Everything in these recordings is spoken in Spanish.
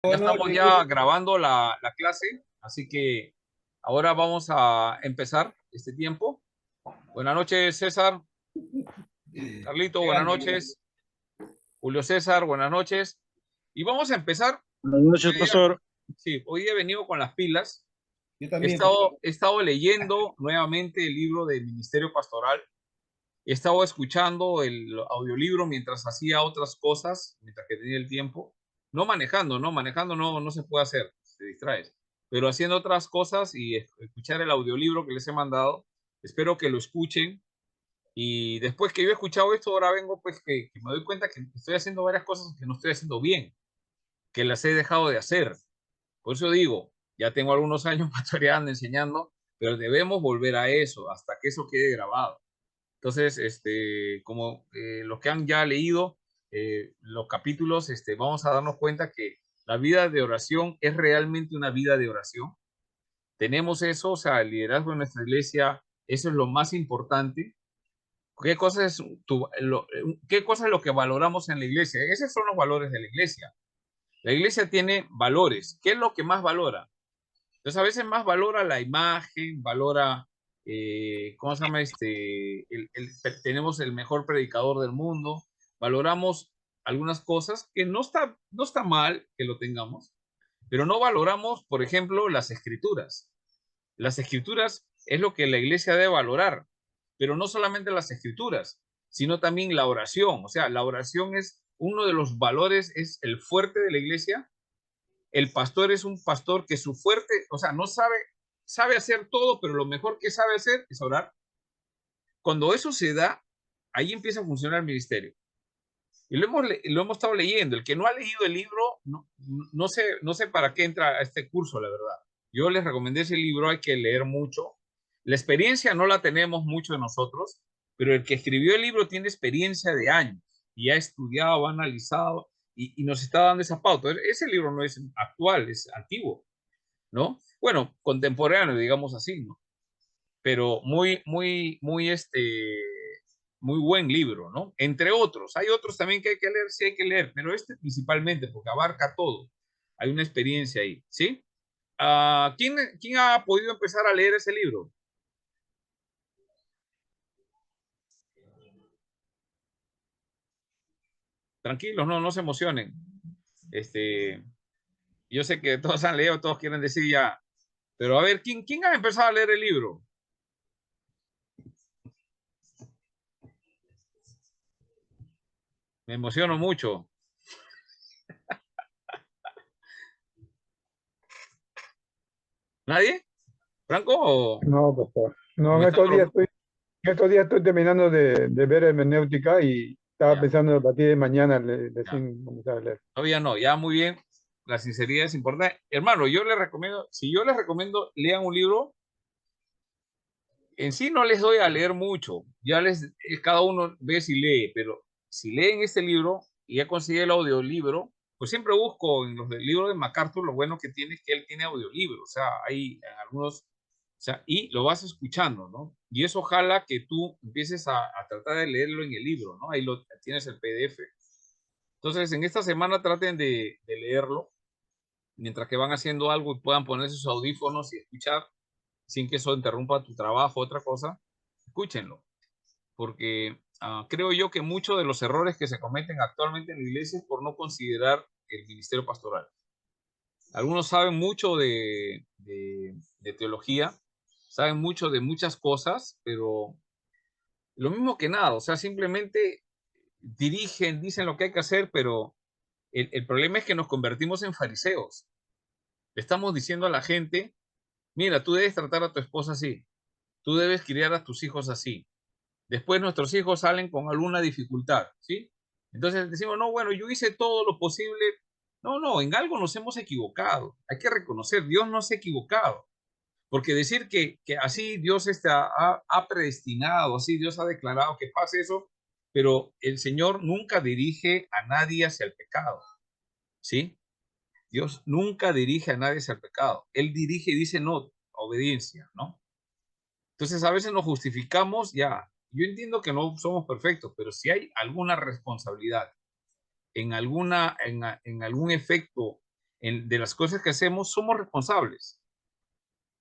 Ya Bueno, estamos ya grabando la clase, así que ahora vamos a empezar este tiempo. Buenas noches, César. Carlito, buenas noches. Julio César, buenas noches. Y vamos a empezar. Buenas noches, Hoy día, pastor. sí, hoy día he venido con las pilas. yo He también. estado, he estado leyendo nuevamente el libro del Ministerio Pastoral. He estado escuchando el audiolibro mientras hacía otras cosas, mientras que tenía el tiempo. No manejando, ¿no? Manejando no se puede hacer, te distraes. Pero haciendo otras cosas y escuchar el audiolibro que les he mandado. Espero que lo escuchen. Y después que yo he escuchado esto, ahora vengo pues que me doy cuenta que estoy haciendo varias cosas que no estoy haciendo bien, que las he dejado de hacer. Por eso digo, ya tengo algunos años pastoreando, enseñando, pero debemos volver a eso hasta que eso quede grabado. Entonces, como los que han ya leído los capítulos, vamos a darnos cuenta que la vida de oración es realmente una vida de oración. Tenemos eso, o sea, el liderazgo de nuestra iglesia, eso es lo más importante. ¿Qué cosa es, qué cosa es lo que valoramos en la iglesia? Esos son los valores de la iglesia. La iglesia tiene valores. ¿Qué es lo que más valora? Entonces, a veces más valora la imagen, valora, ¿cómo se llama? Tenemos el mejor predicador del mundo, valoramos algunas cosas que no está mal que lo tengamos, pero no valoramos, por ejemplo, las escrituras. Las escrituras es lo que la iglesia debe valorar, pero no solamente las escrituras, sino también la oración. O sea, la oración es uno de los valores, es el fuerte de la iglesia. El pastor es un pastor que su fuerte, o sea, no sabe hacer todo, pero lo mejor que sabe hacer es orar. Cuando eso se da, ahí empieza a funcionar el ministerio. Y lo hemos estado leyendo. El que no ha leído el libro, no sé para qué entra a este curso, la verdad. Yo les recomendé ese libro, hay que leer mucho. La experiencia no la tenemos mucho de nosotros, pero el que escribió el libro tiene experiencia de años y ha estudiado, ha analizado y nos está dando esa pauta. Ese libro no es actual, es antiguo, ¿no? Bueno, contemporáneo, digamos así, ¿no? Pero muy buen libro, ¿no? Entre otros. Hay otros también que hay que leer, sí hay que leer, pero este principalmente porque abarca todo. Hay una experiencia ahí, ¿sí? ¿Quién ha podido empezar a leer ese libro? Tranquilos, no se emocionen. Este, yo sé que todos han leído, todos quieren decir ya, pero a ver, ¿quién ha empezado a leer el libro? Me emociono mucho. ¿Nadie? ¿Franco No, pastor. o No, me están en estos días estoy terminando de ver hermenéutica y estaba ya, pensando a partir de mañana ya. recién comenzar a leer. Todavía no, ya muy bien. La sinceridad es importante. Hermano, yo les recomiendo, si yo les recomiendo, lean un libro, en sí no les doy a leer mucho, cada uno ve si lee, pero si leen este libro y ya conseguí el audiolibro, pues siempre busco en los del libro de MacArthur, lo bueno que tiene es que él tiene audiolibro, o sea, hay en algunos, o sea, y lo vas escuchando, ¿no? Y eso ojalá que tú empieces a tratar de leerlo en el libro, ¿no? Ahí tienes el PDF. Entonces, en esta semana traten de leerlo mientras que van haciendo algo y puedan poner sus audífonos y escuchar sin que eso interrumpa tu trabajo, otra cosa, escúchenlo, porque creo yo que muchos de los errores que se cometen actualmente en la iglesia es por no considerar el ministerio pastoral. Algunos saben mucho de teología, saben mucho de muchas cosas, pero lo mismo que nada, o sea, simplemente dirigen, dicen lo que hay que hacer, pero el problema es que nos convertimos en fariseos. Le estamos diciendo a la gente, mira, tú debes tratar a tu esposa así, tú debes criar a tus hijos así. Después nuestros hijos salen con alguna dificultad, ¿sí? Entonces decimos, no, bueno, yo hice todo lo posible. No, en algo nos hemos equivocado. Hay que reconocer, Dios no se ha equivocado. Porque decir que así Dios ha predestinado, así Dios ha declarado que pase eso, pero el Señor nunca dirige a nadie hacia el pecado, ¿sí? Dios nunca dirige a nadie hacia el pecado. Él dirige y dice no, obediencia, ¿no? Entonces a veces nos justificamos, ya. Yo entiendo que no somos perfectos, pero si hay alguna responsabilidad en algún efecto de las cosas que hacemos, somos responsables.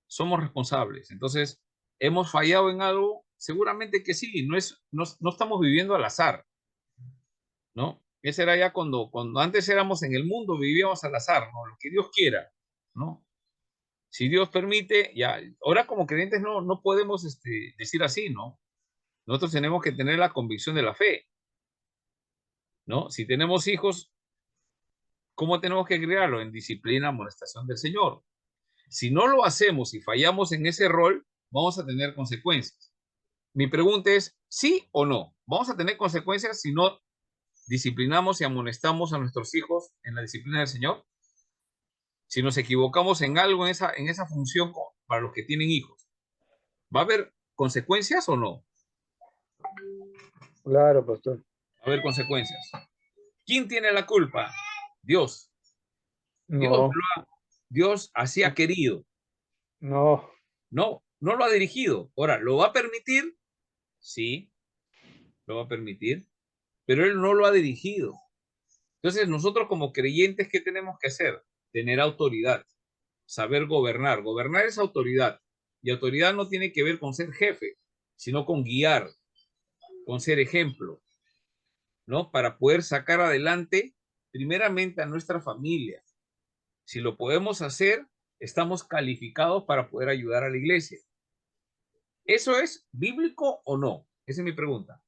Somos responsables. Entonces, ¿hemos fallado en algo? Seguramente que sí. No estamos viviendo al azar, ¿no? Ese era ya cuando antes éramos en el mundo, vivíamos al azar, ¿no? Lo que Dios quiera, ¿no? Si Dios permite, ya. Ahora como creyentes no podemos decir así, ¿no? Nosotros tenemos que tener la convicción de la fe, ¿no? Si tenemos hijos, ¿cómo tenemos que criarlo? En disciplina, amonestación del Señor. Si no lo hacemos y fallamos en ese rol, vamos a tener consecuencias. Mi pregunta es, ¿sí o no? ¿Vamos a tener consecuencias si no disciplinamos y amonestamos a nuestros hijos en la disciplina del Señor? Si nos equivocamos en algo en esa función para los que tienen hijos, ¿va a haber consecuencias o no? Claro, pastor. Va a haber consecuencias. ¿Quién tiene la culpa? Dios. No, Dios así ha querido. no. No lo ha dirigido. Ahora, ¿lo va a permitir? Sí, lo va a permitir, pero Él no lo ha dirigido. Entonces, nosotros como creyentes, ¿qué tenemos que hacer? Tener autoridad, saber gobernar. Gobernar es autoridad. Y autoridad no tiene que ver con ser jefe, sino con guiar, con ser ejemplo, ¿no? Para poder sacar adelante, primeramente, a nuestra familia. Si lo podemos hacer, estamos calificados para poder ayudar a la iglesia. ¿Eso es bíblico o no? Esa es mi pregunta.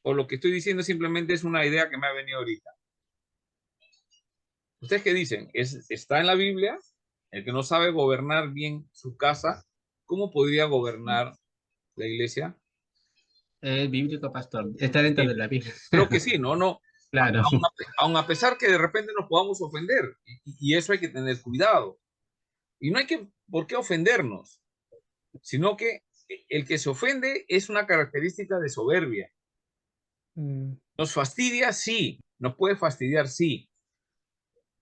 O lo que estoy diciendo simplemente es una idea que me ha venido ahorita. ¿Ustedes qué dicen? ¿Está en la Biblia? El que no sabe gobernar bien su casa, ¿cómo podría gobernar la iglesia? Es bíblico, pastor. Está dentro Sí, de la Biblia. creo que sí, ¿no? Claro. Aun a pesar que de repente nos podamos ofender, y eso hay que tener cuidado. Y no hay por qué ofendernos, sino que el que se ofende es una característica de soberbia. Nos fastidia, sí. Nos puede fastidiar, sí.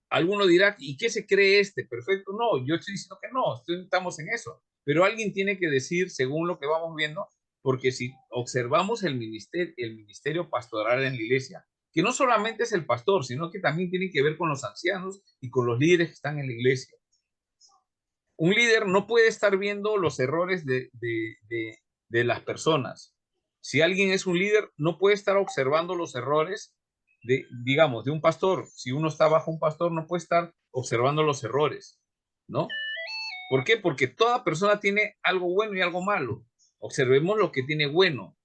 Alguno dirá, ¿y qué se cree este? Perfecto. No, yo estoy diciendo que no, estamos en eso. Pero alguien tiene que decir, según lo que vamos viendo, porque si observamos el ministerio pastoral en la iglesia, que no solamente es el pastor, sino que también tiene que ver con los ancianos y con los líderes que están en la iglesia. Un líder no puede estar viendo los errores de las personas. Si alguien es un líder, no puede estar observando los errores digamos, de un pastor. Si uno está bajo un pastor, no puede estar observando los errores, ¿no? ¿Por qué? Porque toda persona tiene algo bueno y algo malo. Observemos lo que tiene bueno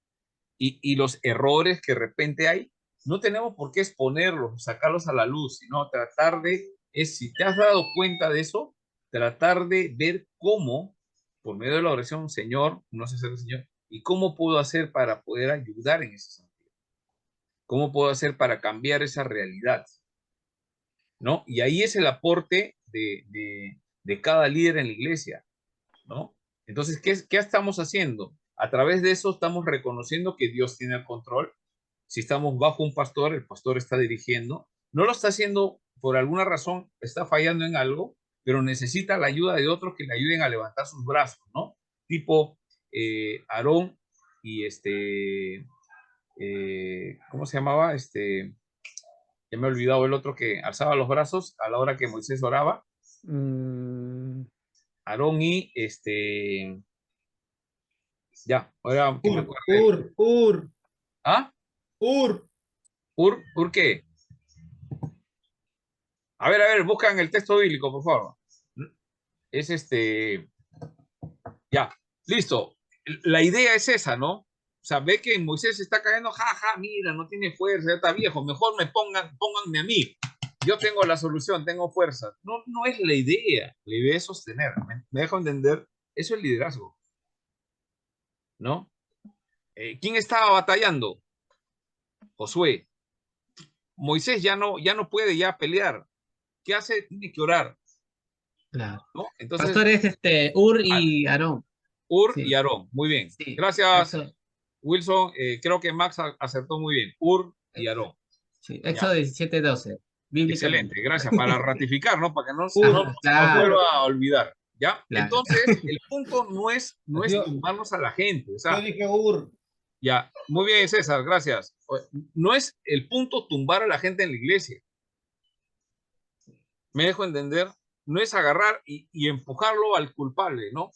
y los errores que de repente hay, no tenemos por qué exponerlos, sacarlos a la luz, sino tratar si te has dado cuenta de eso, tratar de ver cómo, por medio de la oración, Señor, no sé ser el Señor, y cómo puedo hacer para poder ayudar en ese sentido. ¿Cómo puedo hacer para cambiar esa realidad? ¿No? Y ahí es el aporte de cada líder en la iglesia, ¿no? Entonces, ¿qué estamos haciendo? A través de eso estamos reconociendo que Dios tiene el control. Si estamos bajo un pastor, el pastor está dirigiendo. No lo está haciendo por alguna razón, está fallando en algo, pero necesita la ayuda de otros que le ayuden a levantar sus brazos, ¿no? Tipo Aarón y ¿cómo se llamaba? Ya me he olvidado el otro que alzaba los brazos a la hora que Moisés oraba. Aarón y ya, ahora que me acuerdo. ¿Ah? ¿Ur qué? A ver, buscan el texto bíblico, por favor. Es ya, listo. La idea es esa, ¿no? O sea, ve que Moisés está cayendo, mira, no tiene fuerza, ya está viejo, mejor pónganme a mí. Yo tengo la solución, tengo fuerza. No es la idea es sostener. Me dejo entender, eso es liderazgo, ¿no? ¿Quién estaba batallando? Josué. Moisés ya no puede ya pelear. ¿Qué hace? Tiene que orar, Claro. ¿no? Entonces, Pastores, Ur y Aarón. Ur y Sí, Aarón, muy bien. sí. Gracias, Éxodo, Wilson. Creo que Max acertó muy bien. Ur y Aarón. sí. Ya. Éxodo 17:12, bíblicamente. Excelente, gracias. Para ratificar, ¿no? Para que no Ajá, nos claro, vuelva a olvidar. ¿Ya? claro. Entonces, el punto no es tumbarnos a la gente. O sea, Yo dije Ur. ya, muy bien, César, gracias. No es el punto tumbar a la gente en la iglesia. me dejo entender, no es agarrar y empujarlo al culpable, ¿no?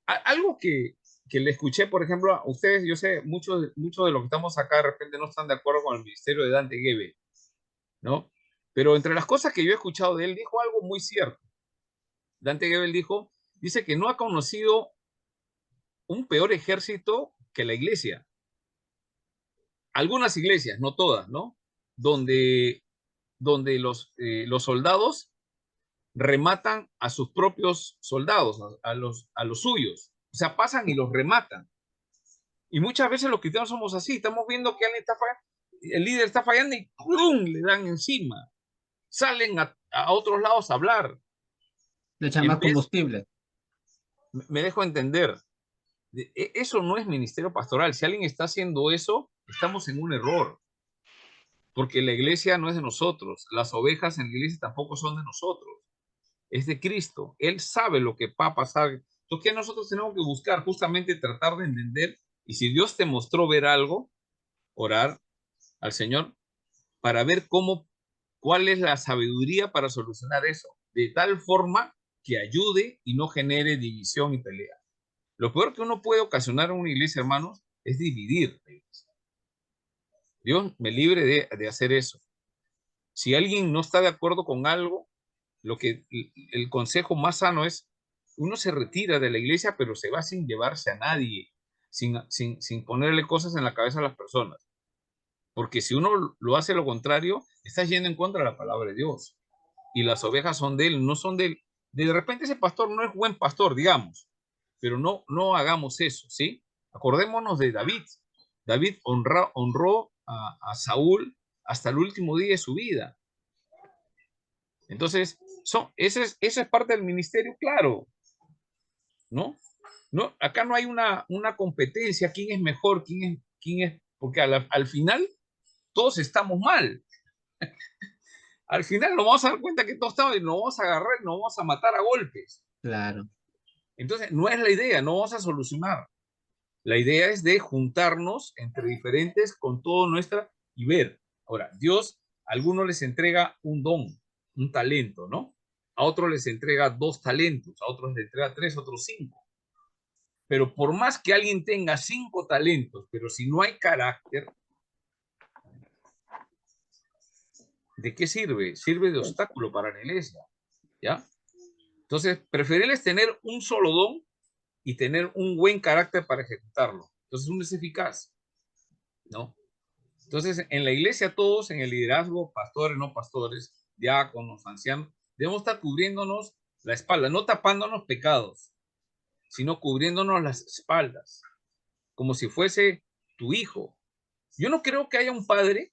Algo que le escuché, por ejemplo, a ustedes, yo sé, muchos de los que estamos acá de repente no están de acuerdo con el ministerio de Dante Gebel, ¿no? Pero entre las cosas que yo he escuchado de él, dijo algo muy cierto. Dante Gebel dice que no ha conocido un peor ejército que la iglesia. Algunas iglesias, no todas, ¿no? Donde los soldados rematan a sus propios soldados, a los suyos. O sea, pasan y los rematan. Y muchas veces los cristianos somos así. Estamos viendo que alguien está fallando, el líder está fallando y ¡plum! Le dan encima. Salen a otros lados a hablar. Le echan En más vez, combustible. me dejo entender, eso no es ministerio pastoral. Si alguien está haciendo eso, estamos en un error. Porque la iglesia no es de nosotros. Las ovejas en la iglesia tampoco son de nosotros. Es de Cristo. Él sabe lo que va a pasar. Entonces, ¿qué nosotros tenemos que buscar? Justamente tratar de entender. Y si Dios te mostró ver algo, orar al Señor para ver cuál es la sabiduría para solucionar eso. De tal forma que ayude y no genere división y pelea. Lo peor que uno puede ocasionar en una iglesia, hermanos, es dividir la iglesia. Dios me libre de hacer eso. Si alguien no está de acuerdo con algo, el consejo más sano es, uno se retira de la iglesia, pero se va sin llevarse a nadie, sin ponerle cosas en la cabeza a las personas. Porque si uno lo hace lo contrario, está yendo en contra de la palabra de Dios. Y las ovejas son de él, no son de él. De repente ese pastor no es buen pastor, digamos, pero no hagamos eso, ¿sí? Acordémonos de David. David honró a Saúl hasta el último día de su vida. Entonces, esa es parte del ministerio, claro, ¿no? No, acá no hay una competencia, quién es mejor, quién es, porque al final todos estamos mal. Al final nos vamos a dar cuenta que todos estamos y nos vamos a agarrar y nos vamos a matar a golpes. Claro. Entonces, no es la idea, no vamos a solucionar. La idea es de juntarnos entre diferentes con todo nuestra y ver. Ahora, Dios a algunos les entrega un don, un talento, ¿no? A otros les entrega 2 talentos, a otros les entrega 3, otros 5. Pero por más que alguien tenga 5 talentos, pero si no hay carácter, ¿de qué sirve? Sirve de obstáculo para la iglesia, ¿ya? Entonces, preferible tener un solo don y tener un buen carácter para ejecutarlo. Entonces, uno es eficaz, ¿no? Entonces, en la iglesia todos, en el liderazgo, pastores, no pastores, diáconos, ancianos, debemos estar cubriéndonos la espalda, no tapándonos pecados, sino cubriéndonos las espaldas, como si fuese tu hijo. Yo no creo que haya un padre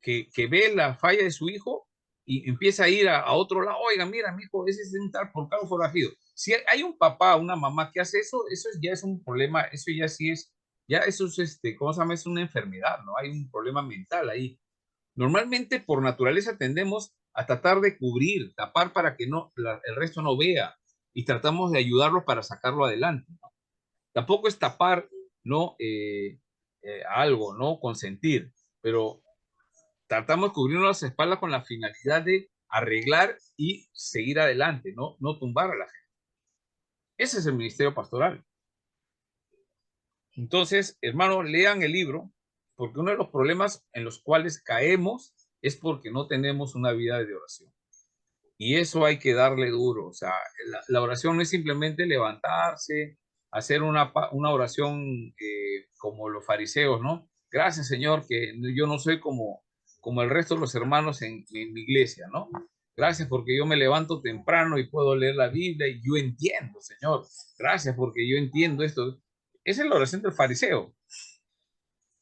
que ve la falla de su hijo y empieza a ir a otro lado. Oiga, mira, mi hijo, ese es un tal por cabo forajido. Si hay un papá, una mamá que hace eso, ya es un problema, eso ya sí es, ya eso es, ¿cómo se llama? Es una enfermedad, ¿no? Hay un problema mental ahí. Normalmente, por naturaleza, tendemos a tratar de cubrir, tapar para que el resto no vea y tratamos de ayudarlo para sacarlo adelante, ¿no? Tampoco es tapar, ¿no? Algo, ¿no? Consentir, pero tratamos de cubrirnos las espaldas con la finalidad de arreglar y seguir adelante, no tumbar a la gente. Ese es el ministerio pastoral. Entonces, hermanos, lean el libro, porque uno de los problemas en los cuales caemos es porque no tenemos una vida de oración. Y eso hay que darle duro. O sea, la oración no es simplemente levantarse, hacer una oración como los fariseos, ¿no? Gracias, Señor, que yo no soy como el resto de los hermanos en mi iglesia, ¿no? Gracias porque yo me levanto temprano y puedo leer la Biblia y yo entiendo, Señor. Gracias porque yo entiendo esto. Esa es la oración del fariseo.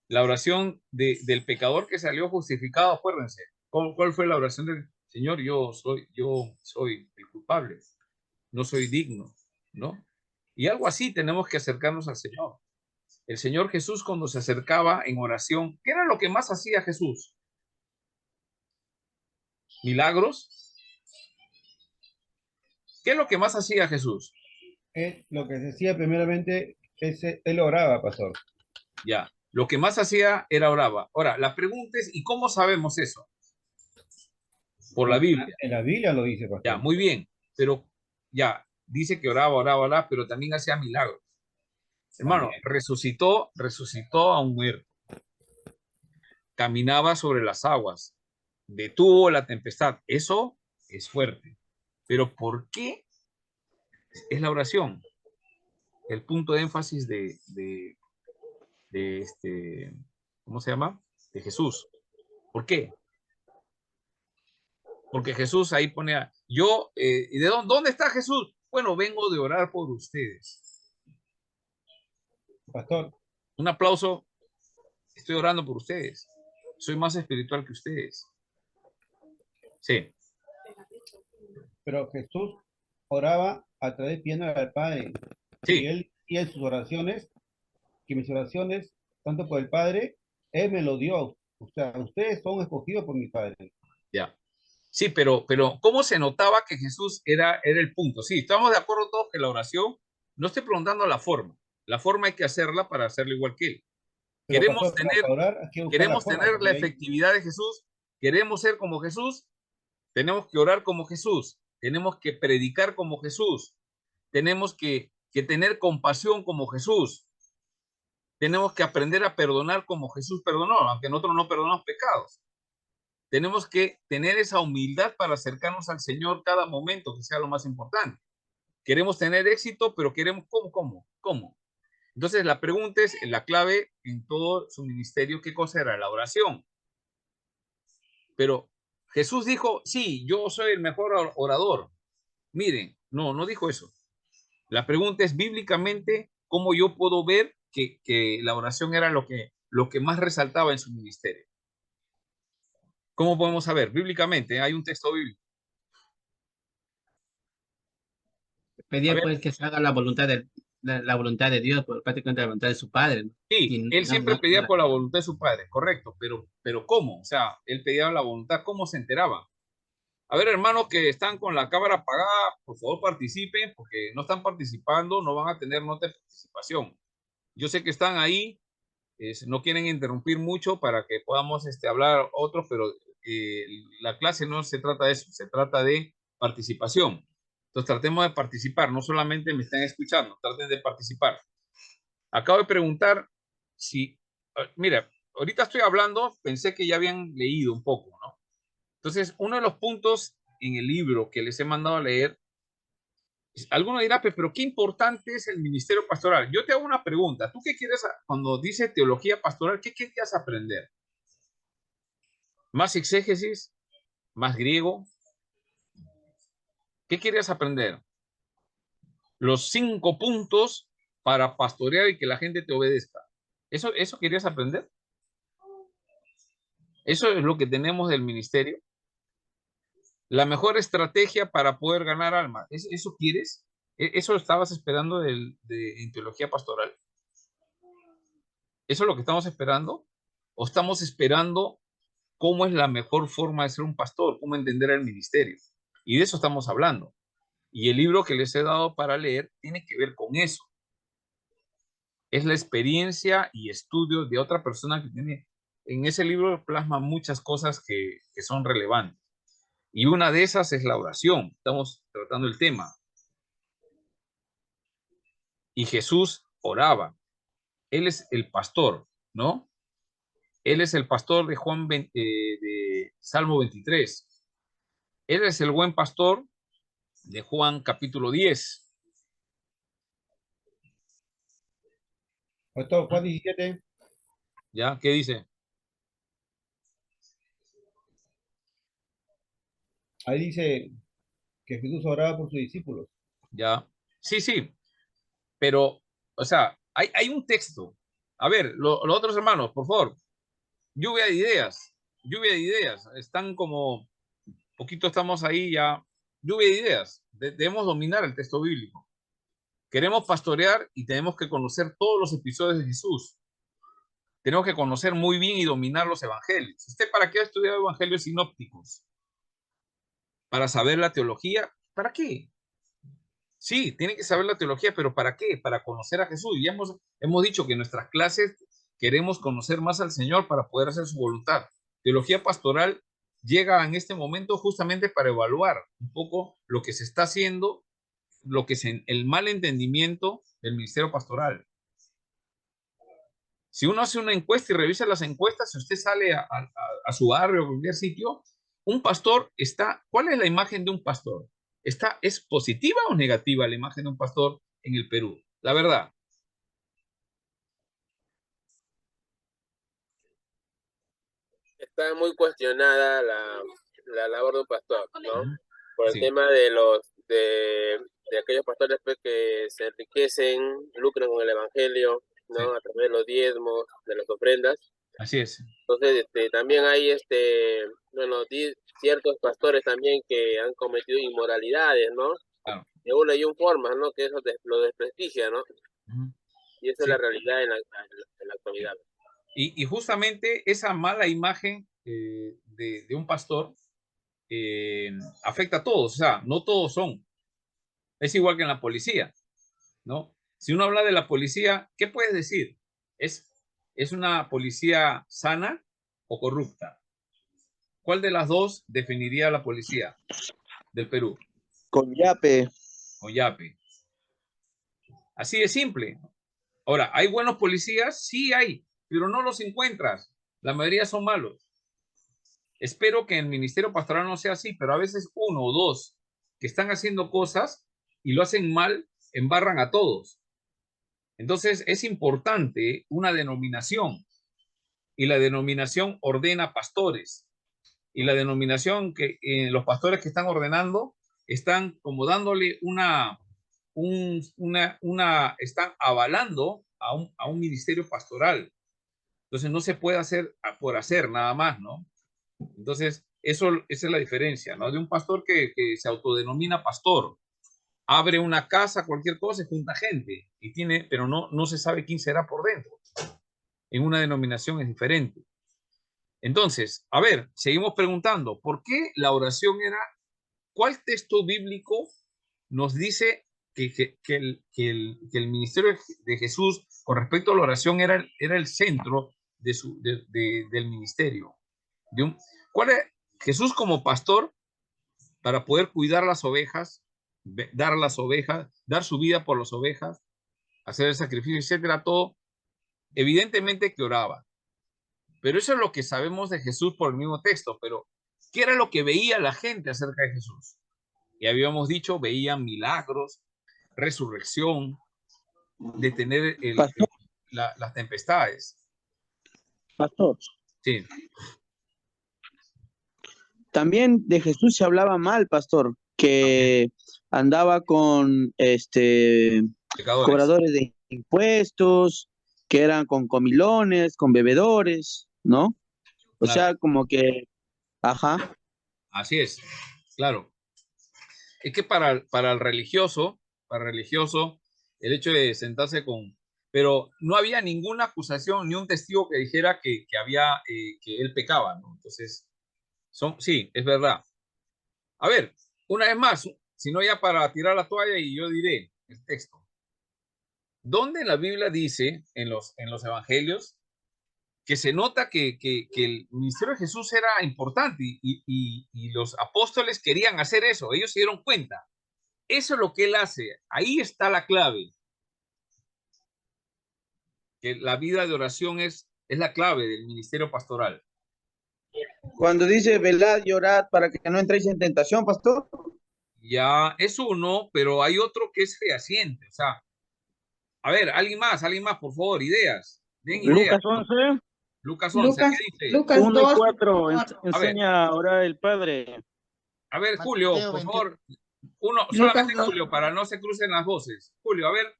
La oración del pecador que salió justificado, acuérdense. ¿Cuál fue la oración del Señor? Yo soy el culpable, no soy digno, ¿no? Y algo así tenemos que acercarnos al Señor. El Señor Jesús, cuando se acercaba en oración, ¿qué era lo que más hacía Jesús? ¿Milagros? ¿Qué es lo que más hacía Jesús? Lo que se decía primeramente es, él oraba, pastor. Ya, lo que más hacía era oraba. Ahora, la pregunta es, ¿y cómo sabemos eso? Por la Biblia. En la Biblia lo dice, Ya, pastor. muy bien. Pero ya, dice que oraba, pero también hacía milagros. Hermano, También. resucitó a un muerto. Caminaba sobre las aguas. Detuvo la tempestad. Eso es fuerte. Pero ¿por qué es la oración? El punto de énfasis de ¿cómo se llama? De Jesús. ¿Por qué? Porque Jesús ahí pone ¿y de dónde está Jesús? Bueno, vengo de orar por ustedes. Pastor, Un aplauso. Estoy orando por ustedes. Soy más espiritual que ustedes. Sí, pero Jesús oraba a través pidiendo al Padre. Y sí, él decía en sus oraciones, que mis oraciones, tanto por el Padre, Él me lo dio. O sea, ustedes son escogidos por mi Padre. ya. Sí, pero ¿cómo se notaba que Jesús era el punto? Sí, estamos de acuerdo todos que la oración, no estoy preguntando la forma. La forma hay que hacerla para hacerla igual que Él. Pero pastor, para orar hay que buscar la Queremos forma, tener la porque hay- efectividad de Jesús, queremos ser como Jesús, tenemos que orar como Jesús, tenemos que predicar como Jesús, tenemos que tener compasión como Jesús, tenemos que aprender a perdonar como Jesús perdonó, aunque nosotros no perdonamos pecados. Tenemos que tener esa humildad para acercarnos al Señor cada momento, que sea lo más importante. Queremos tener éxito, pero queremos, ¿cómo? Entonces la pregunta es, la clave en todo su ministerio, ¿qué cosa era? La oración. Pero Jesús dijo, sí, yo soy el mejor orador. Miren, no dijo eso. La pregunta es, bíblicamente, ¿cómo yo puedo ver que la oración era lo que más resaltaba en su ministerio? ¿Cómo podemos saber? Bíblicamente, hay un texto bíblico. A Pedía ver, pues que se haga la voluntad la voluntad de Dios, por prácticamente la voluntad de su Padre, ¿no? sí, Y él no, siempre no, pedía por la voluntad de su padre, correcto, pero ¿cómo? O sea, él pedía la voluntad, ¿cómo se enteraba? A ver, hermanos que están con la cámara apagada, por favor participen, porque no están participando, no van a tener nota de participación. Yo sé que están ahí, no quieren interrumpir mucho para que podamos hablar otros, pero la clase no se trata de eso, se trata de participación. Entonces tratemos de participar, no solamente me están escuchando, traten de participar. Acabo de preguntar si, mira, ahorita estoy hablando, pensé que ya habían leído un poco, ¿no? Entonces, uno de los puntos en el libro que les he mandado a leer, alguno dirá, pero qué importante es el ministerio pastoral. Yo te hago una pregunta. ¿Tú qué quieres cuando dice teología pastoral? ¿Qué querías aprender? ¿Más exégesis? ¿Más griego? ¿Qué querías aprender? Los 5 puntos para pastorear y que la gente te obedezca. ¿Eso querías aprender? Eso es lo que tenemos del ministerio. La mejor estrategia para poder ganar almas. ¿Eso quieres? ¿Eso estabas esperando en teología pastoral? ¿Eso es lo que estamos esperando? ¿O estamos esperando cómo es la mejor forma de ser un pastor? ¿Cómo entender el ministerio? Y de eso estamos hablando. Y el libro que les he dado para leer tiene que ver con eso. Es la experiencia y estudio de otra persona que tiene. En ese libro plasma muchas cosas que son relevantes. Y una de esas es la oración. Estamos tratando el tema. Y Jesús oraba. Él es el pastor, ¿no? Él es el pastor de de Salmo 23. Él es el buen pastor de Juan capítulo 10. Pastor, Juan 17, ¿Ya? ¿Qué dice? ahí dice que Jesús oraba por sus discípulos. ¿Ya? Sí, pero, o sea, hay un texto. A ver, los otros hermanos, por favor, lluvia de ideas. Están como, poquito estamos ahí ya, lluvia de ideas. Debemos dominar el texto bíblico. Queremos pastorear y tenemos que conocer todos los episodios de Jesús. Tenemos que conocer muy bien y dominar los evangelios. ¿Usted para qué ha estudiado evangelios sinópticos? ¿Para saber la teología? ¿Para qué? Sí, tiene que saber la teología, pero ¿para qué? Para conocer a Jesús. Ya hemos dicho que en nuestras clases queremos conocer más al Señor para poder hacer su voluntad. Teología pastoral llega en este momento justamente para evaluar un poco lo que se está haciendo, lo que es el mal entendimiento del ministerio pastoral. Si uno hace una encuesta y revisa las encuestas, si usted sale a su barrio o cualquier sitio, un pastor está, ¿cuál es la imagen de un pastor? ¿Es positiva o negativa la imagen de un pastor en el Perú? La verdad. Está muy cuestionada la labor de un pastor, ¿no? Por el Sí, tema de aquellos pastores pues, que se enriquecen, lucran con el evangelio, ¿no? sí, A través de los diezmos, de las ofrendas. así es. Entonces, también hay bueno, ciertos pastores también que han cometido inmoralidades, ¿no? Claro. De una y un forma, ¿no? Que eso lo desprestigia, ¿no? Ujú. Y esa es Sí. la realidad en la actualidad. Y justamente esa mala imagen de un pastor afecta a todos, o sea, no todos son. Es igual que en la policía, ¿no? Si uno habla de la policía, ¿qué puedes decir? ¿Es, es una policía sana o corrupta? ¿Cuál de las dos definiría la policía del Perú? Con yape. Oyape. Así de simple. Ahora, ¿hay buenos policías? Sí hay, pero no los encuentras. La mayoría son malos. Espero que el ministerio pastoral no sea así, pero a veces uno o dos que están haciendo cosas y lo hacen mal, embarran a todos. Entonces es importante una denominación y la denominación ordena pastores y la denominación que los pastores que están ordenando están como dándole están avalando a un ministerio pastoral. Entonces no se puede hacer por hacer nada más, ¿no? Entonces, esa es la diferencia, ¿no? De un pastor que se autodenomina pastor, abre una casa, cualquier cosa, y junta gente, pero no se sabe quién será por dentro. En una denominación es diferente. Entonces, a ver, seguimos preguntando, ¿por qué la oración cuál texto bíblico nos dice que el ministerio de Jesús con respecto a la oración era el centro del ministerio? ¿Cuál es Jesús como pastor para poder cuidar las ovejas, dar su vida por las ovejas, hacer el sacrificio, etcétera, todo? Evidentemente que oraba, pero eso es lo que sabemos de Jesús por el mismo texto. Pero ¿qué era lo que veía la gente acerca de Jesús? Y habíamos dicho, veían milagros, resurrección, detener Pastor, las tempestades. pastor. Sí, También de Jesús se hablaba mal, pastor, que andaba con pecadores. cobradores de impuestos, que eran con comilones, con bebedores, ¿no? O Claro. sea, como que, ajá, Así es, claro. Es que para el religioso, el hecho de sentarse pero no había ninguna acusación ni un testigo que dijera que él pecaba, ¿no? Entonces, sí, es verdad. A ver, una vez más, si no ya para tirar la toalla y yo diré el texto. ¿Dónde la Biblia dice en los evangelios que se nota que el ministerio de Jesús era importante y los apóstoles querían hacer eso? Ellos se dieron cuenta. Eso es lo que él hace. Ahí está la clave. Que la vida de oración es la clave del ministerio pastoral. cuando dice velad y orad para que no entréis en tentación, pastor. Ya es uno, pero hay otro que es fehaciente. O sea, a ver, alguien más, por favor, ideas. Den ideas. Lucas 11, Lucas 11, ¿qué dice? Lucas 1 y 4 A ver, enseña a orar el Padre. Julio, Mateo por 21. favor. Uno, Lucas solamente 2. Julio, para no se crucen las voces. Julio, a ver.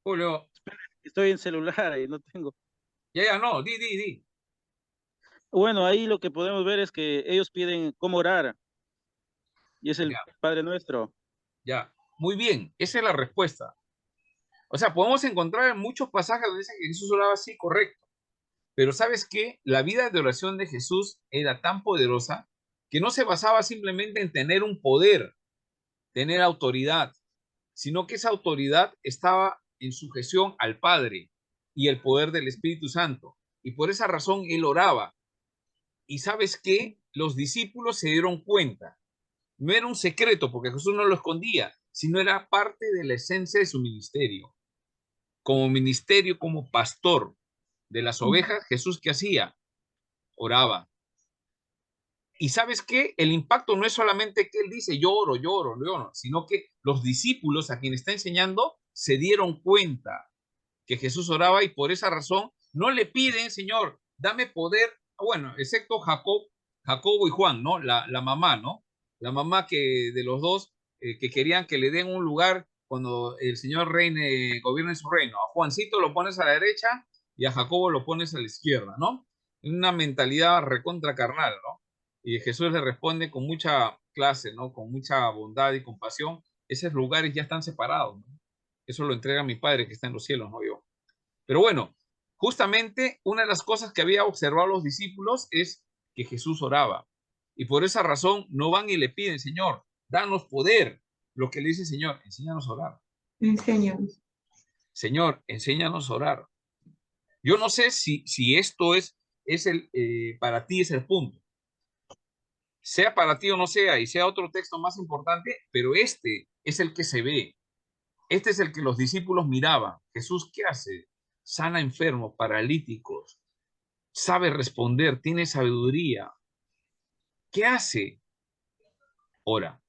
Julio, Estoy en celular y no tengo. ya, no, di. Bueno, ahí lo que podemos ver es que ellos piden cómo orar. Y es el Ya. Padre Nuestro. Ya, muy bien, esa es la respuesta. O sea, podemos encontrar en muchos pasajes donde dice que Jesús oraba así, correcto. Pero ¿sabes qué? La vida de oración de Jesús era tan poderosa que no se basaba simplemente en tener un poder, tener autoridad, sino que esa autoridad estaba en sujeción al Padre y el poder del Espíritu Santo. y por esa razón él oraba. Y ¿sabes qué? Los discípulos se dieron cuenta. No era un secreto porque Jesús no lo escondía, sino era parte de la esencia de su ministerio. Como ministerio, como pastor de las ovejas, Jesús, ¿qué hacía? Oraba. Y ¿sabes qué? El impacto no es solamente que él dice lloro, lloro, lloro, sino que los discípulos a quien está enseñando se dieron cuenta que Jesús oraba y por esa razón no le piden, Señor, dame poder, bueno, excepto Jacobo y Juan, ¿no? La mamá, ¿no? La mamá que de los dos que querían que le den un lugar cuando el Señor reine, gobierne su reino. A Juancito lo pones a la derecha y a Jacobo lo pones a la izquierda, ¿no? Una mentalidad recontra carnal, ¿no? Y Jesús le responde con mucha clase, ¿no? Con mucha bondad y compasión. Esos lugares ya están separados, ¿no? Eso lo entrega mi Padre que está en los cielos, no yo. Pero bueno, justamente una de las cosas que había observado los discípulos es que Jesús oraba. Y por esa razón no van y le piden, Señor, danos poder. Lo que le dice, Señor, enséñanos a orar. Enséñanos. Señor, enséñanos a orar. Yo no sé si esto es para ti es el punto. Sea para ti o no sea, y sea otro texto más importante, pero este es el que se ve. Este es el que los discípulos miraban. Jesús, ¿qué hace? Sana enfermos, paralíticos, sabe responder, tiene sabiduría. ¿Qué hace? Ora.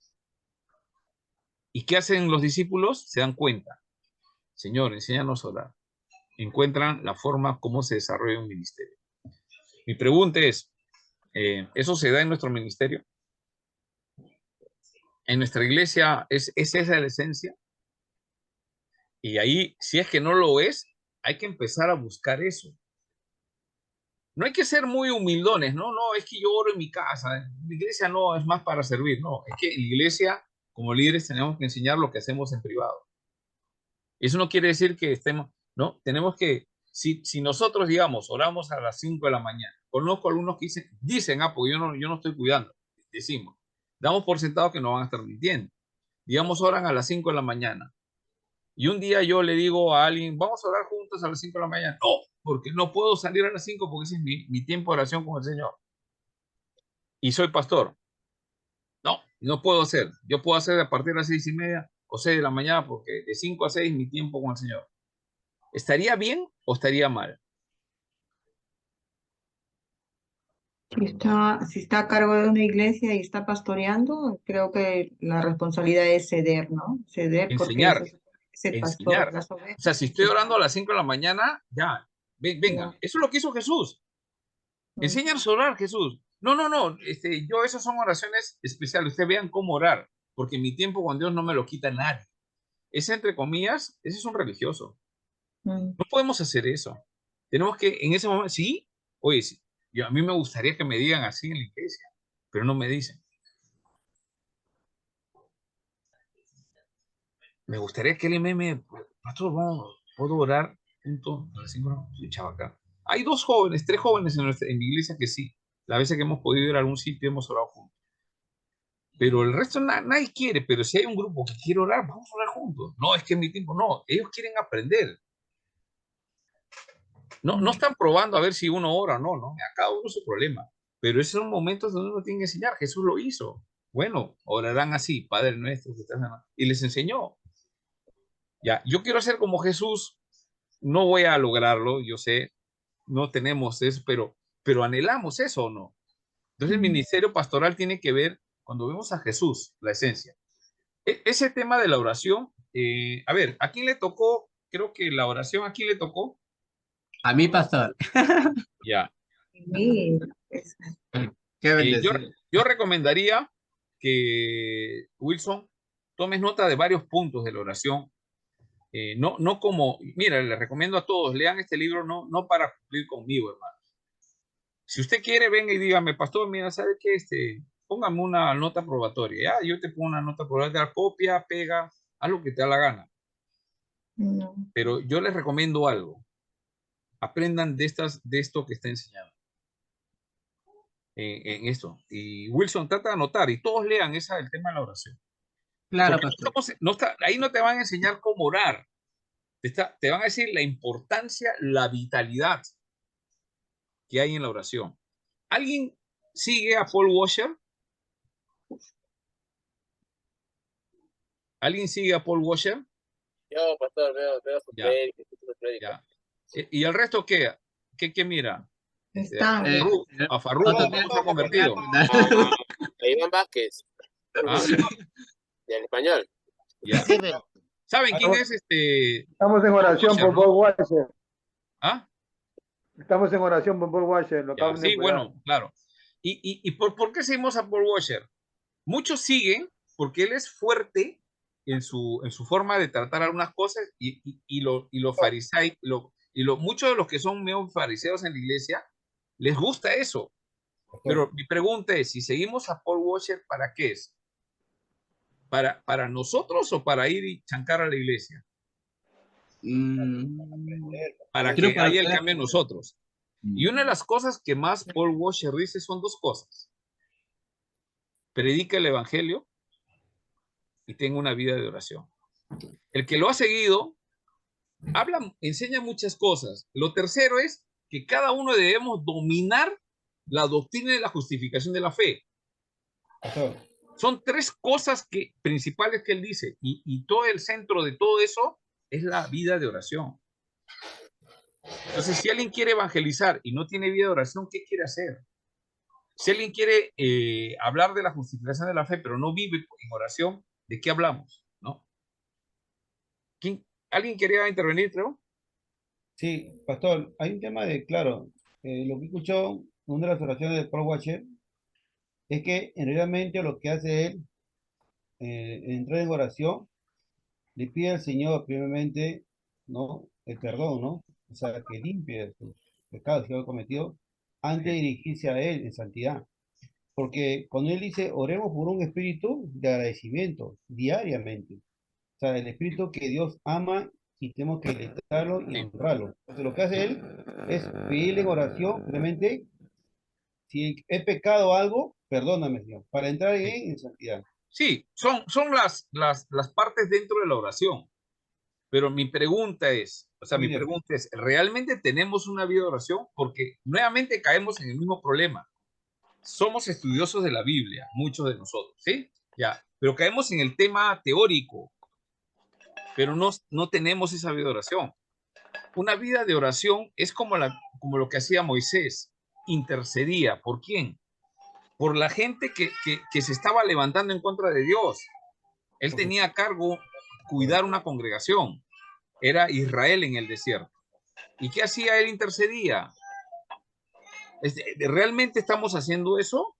¿Y qué hacen los discípulos? Se dan cuenta. Señor, enséñanos a orar. Encuentran la forma como se desarrolla un ministerio. Mi pregunta es, ¿eso se da en nuestro ministerio? ¿En nuestra iglesia es esa la esencia? Y ahí, si es que no lo es, hay que empezar a buscar eso. No hay que ser muy humildones, ¿no? No, es que yo oro en mi casa. La iglesia no es más para servir, no. Es que en la iglesia, como líderes, tenemos que enseñar lo que hacemos en privado. Eso no quiere decir que estemos, ¿no? Tenemos que, si nosotros, digamos, oramos a las 5 de la mañana, conozco algunos que dicen, porque yo no estoy cuidando, decimos, damos por sentado que no van a estar mintiendo. Digamos, oran a las 5 de la mañana. Y un día yo le digo a alguien, vamos a orar juntos a las 5 de la mañana. No, porque no puedo salir a las 5 porque ese es mi tiempo de oración con el Señor. Y soy pastor. No puedo hacer. Yo puedo hacer a partir de las 6:30 o 6 de la mañana porque de 5 a 6 mi tiempo con el Señor. ¿Estaría bien o estaría mal? Si está a cargo de una iglesia y está pastoreando, creo que la responsabilidad es ceder, ¿no? Ceder porque Enseñar. es el pastor Enseñar. de las ovejas. O sea, si estoy orando a las 5 de la mañana, ya, venga. Ya. Eso es lo que hizo Jesús. Enséñanos a orar, Jesús. No. Yo, esas son oraciones especiales. Ustedes vean cómo orar, porque mi tiempo con Dios no me lo quita nadie. Ese, entre comillas, ese es un religioso. No podemos hacer eso. Tenemos que, en ese momento, sí, oye, sí, a mí me gustaría que me digan así en la iglesia, pero no me dicen. Me gustaría que el meme, pastor, ¿puedo orar junto a las 5 de acá? Hay 2 jóvenes, 3 jóvenes en mi iglesia que sí. La vez que hemos podido ir a algún sitio hemos orado juntos. Pero el resto nadie quiere, pero si hay un grupo que quiere orar, vamos a orar juntos. No, es que en mi tiempo, no, ellos quieren aprender. No están probando a ver si uno ora o no, ¿no? A cada uno su problema. Pero esos son momentos donde uno tiene que enseñar. Jesús lo hizo. Bueno, orarán así, Padre nuestro, que estás en la... Y les enseñó. Ya, yo quiero ser como Jesús. No voy a lograrlo, yo sé. No tenemos eso, pero anhelamos eso o no. Entonces el ministerio pastoral tiene que ver, cuando vemos a Jesús, la esencia. Ese tema de la oración, a ver, ¿a quién le tocó? Creo que la oración, ¿a quién le tocó? A mí, pastor. Ya. Sí, Qué bendecido. Yo recomendaría que, Wilson, tomes nota de varios puntos de la oración. No como, mira, les recomiendo a todos, lean este libro no para cumplir conmigo, hermano. Si usted quiere, venga y dígame, pastor, mira, ¿sabe qué? Póngame una nota probatoria. Ya, yo te pongo una nota probatoria, copia, pega, haz lo que te da la gana. no. Pero yo les recomiendo algo. Aprendan de esto que está enseñando. En esto. Y Wilson, trata de anotar y todos lean el tema de la oración. Claro, porque pastor. ahí no te van a enseñar cómo orar. Te van a decir la importancia, la vitalidad. que hay en la oración. ¿Alguien sigue a Paul Washer? ¿Alguien sigue a Paul Washer? Yo, pastor, veo su Ya. prédica, su prédica. Ya. ¿Y el resto qué? ¿Qué mira? Está. A Farruko, ¿cómo se ha convertido? A Iván Vázquez, ¿Ah? del español. Ya. ¿Saben quién es Estamos en oración Washer, por no? Paul Washer. ¿Ah? Estamos en oración por Paul Washer. Lo Ya, acaban de sí, operar. bueno, claro. ¿Y por qué seguimos a Paul Washer? Muchos siguen porque él es fuerte en su forma de tratar algunas cosas y los fariseos, muchos de los que son medio fariseos en la iglesia, les gusta eso. Pero mi pregunta es, si seguimos a Paul Washer, ¿para qué es? ¿Para nosotros o para ir y chancar a la iglesia? Para Creo que para haya el poder- cambio en nosotros. Y una de las cosas que más Paul Washer dice son dos cosas. Predica el evangelio y tenga una vida de oración. El que lo ha seguido enseña muchas cosas. Lo tercero es que cada uno debemos dominar la doctrina de la justificación de la fe. Pastor, Son tres cosas principales que él dice y todo el centro de todo eso es la vida de oración. Entonces, si alguien quiere evangelizar y no tiene vida de oración, ¿qué quiere hacer? Si alguien quiere hablar de la justificación de la fe, pero no vive en oración, ¿de qué hablamos? ¿No? ¿Alguien quería intervenir, creo? sí, pastor, hay un tema de, claro, lo que escuchó en una de las oraciones de Paul Washer es que realmente lo que hace él, entrar en oración, le pide al Señor primeramente, ¿no? El perdón, ¿no? O sea, que limpie sus pecados que ha cometido antes de dirigirse a Él en santidad. Porque cuando Él dice, oremos por un espíritu de agradecimiento diariamente. O sea, el espíritu que Dios ama y tenemos que alentarlo y honrarlo. Entonces, lo que hace Él es pedirle en oración, realmente, si he pecado algo, perdóname, Señor, para entrar en santidad. Sí, son las partes dentro de la oración. Pero mi pregunta es, ¿realmente tenemos una vida de oración? Porque nuevamente caemos en el mismo problema. Somos estudiosos de la Biblia, muchos de nosotros, ¿sí? Ya, pero caemos en el tema teórico, pero no tenemos esa vida de oración. Una vida de oración es como lo que hacía Moisés, intercedía. ¿Por quién? Por la gente que se estaba levantando en contra de Dios. Él tenía a cargo cuidar una congregación. Era Israel en el desierto. ¿Y qué hacía? Él intercedía. ¿Realmente estamos haciendo eso?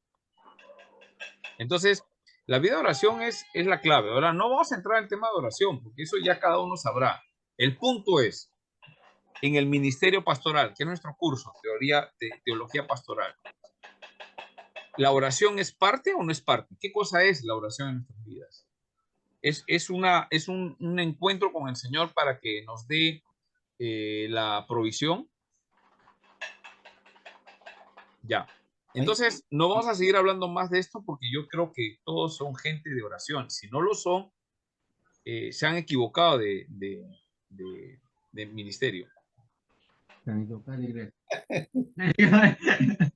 Entonces, la vida de oración es la clave. Ahora, no vamos a entrar en el tema de oración, porque eso ya cada uno sabrá. El punto es, en el ministerio pastoral, que es nuestro curso, teología pastoral, ¿la oración es parte o no es parte? ¿Qué cosa es la oración en nuestras vidas? Es un encuentro con el Señor para que nos dé la provisión. Ya. Entonces, no vamos a seguir hablando más de esto porque yo creo que todos son gente de oración. Si no lo son, se han equivocado de ministerio.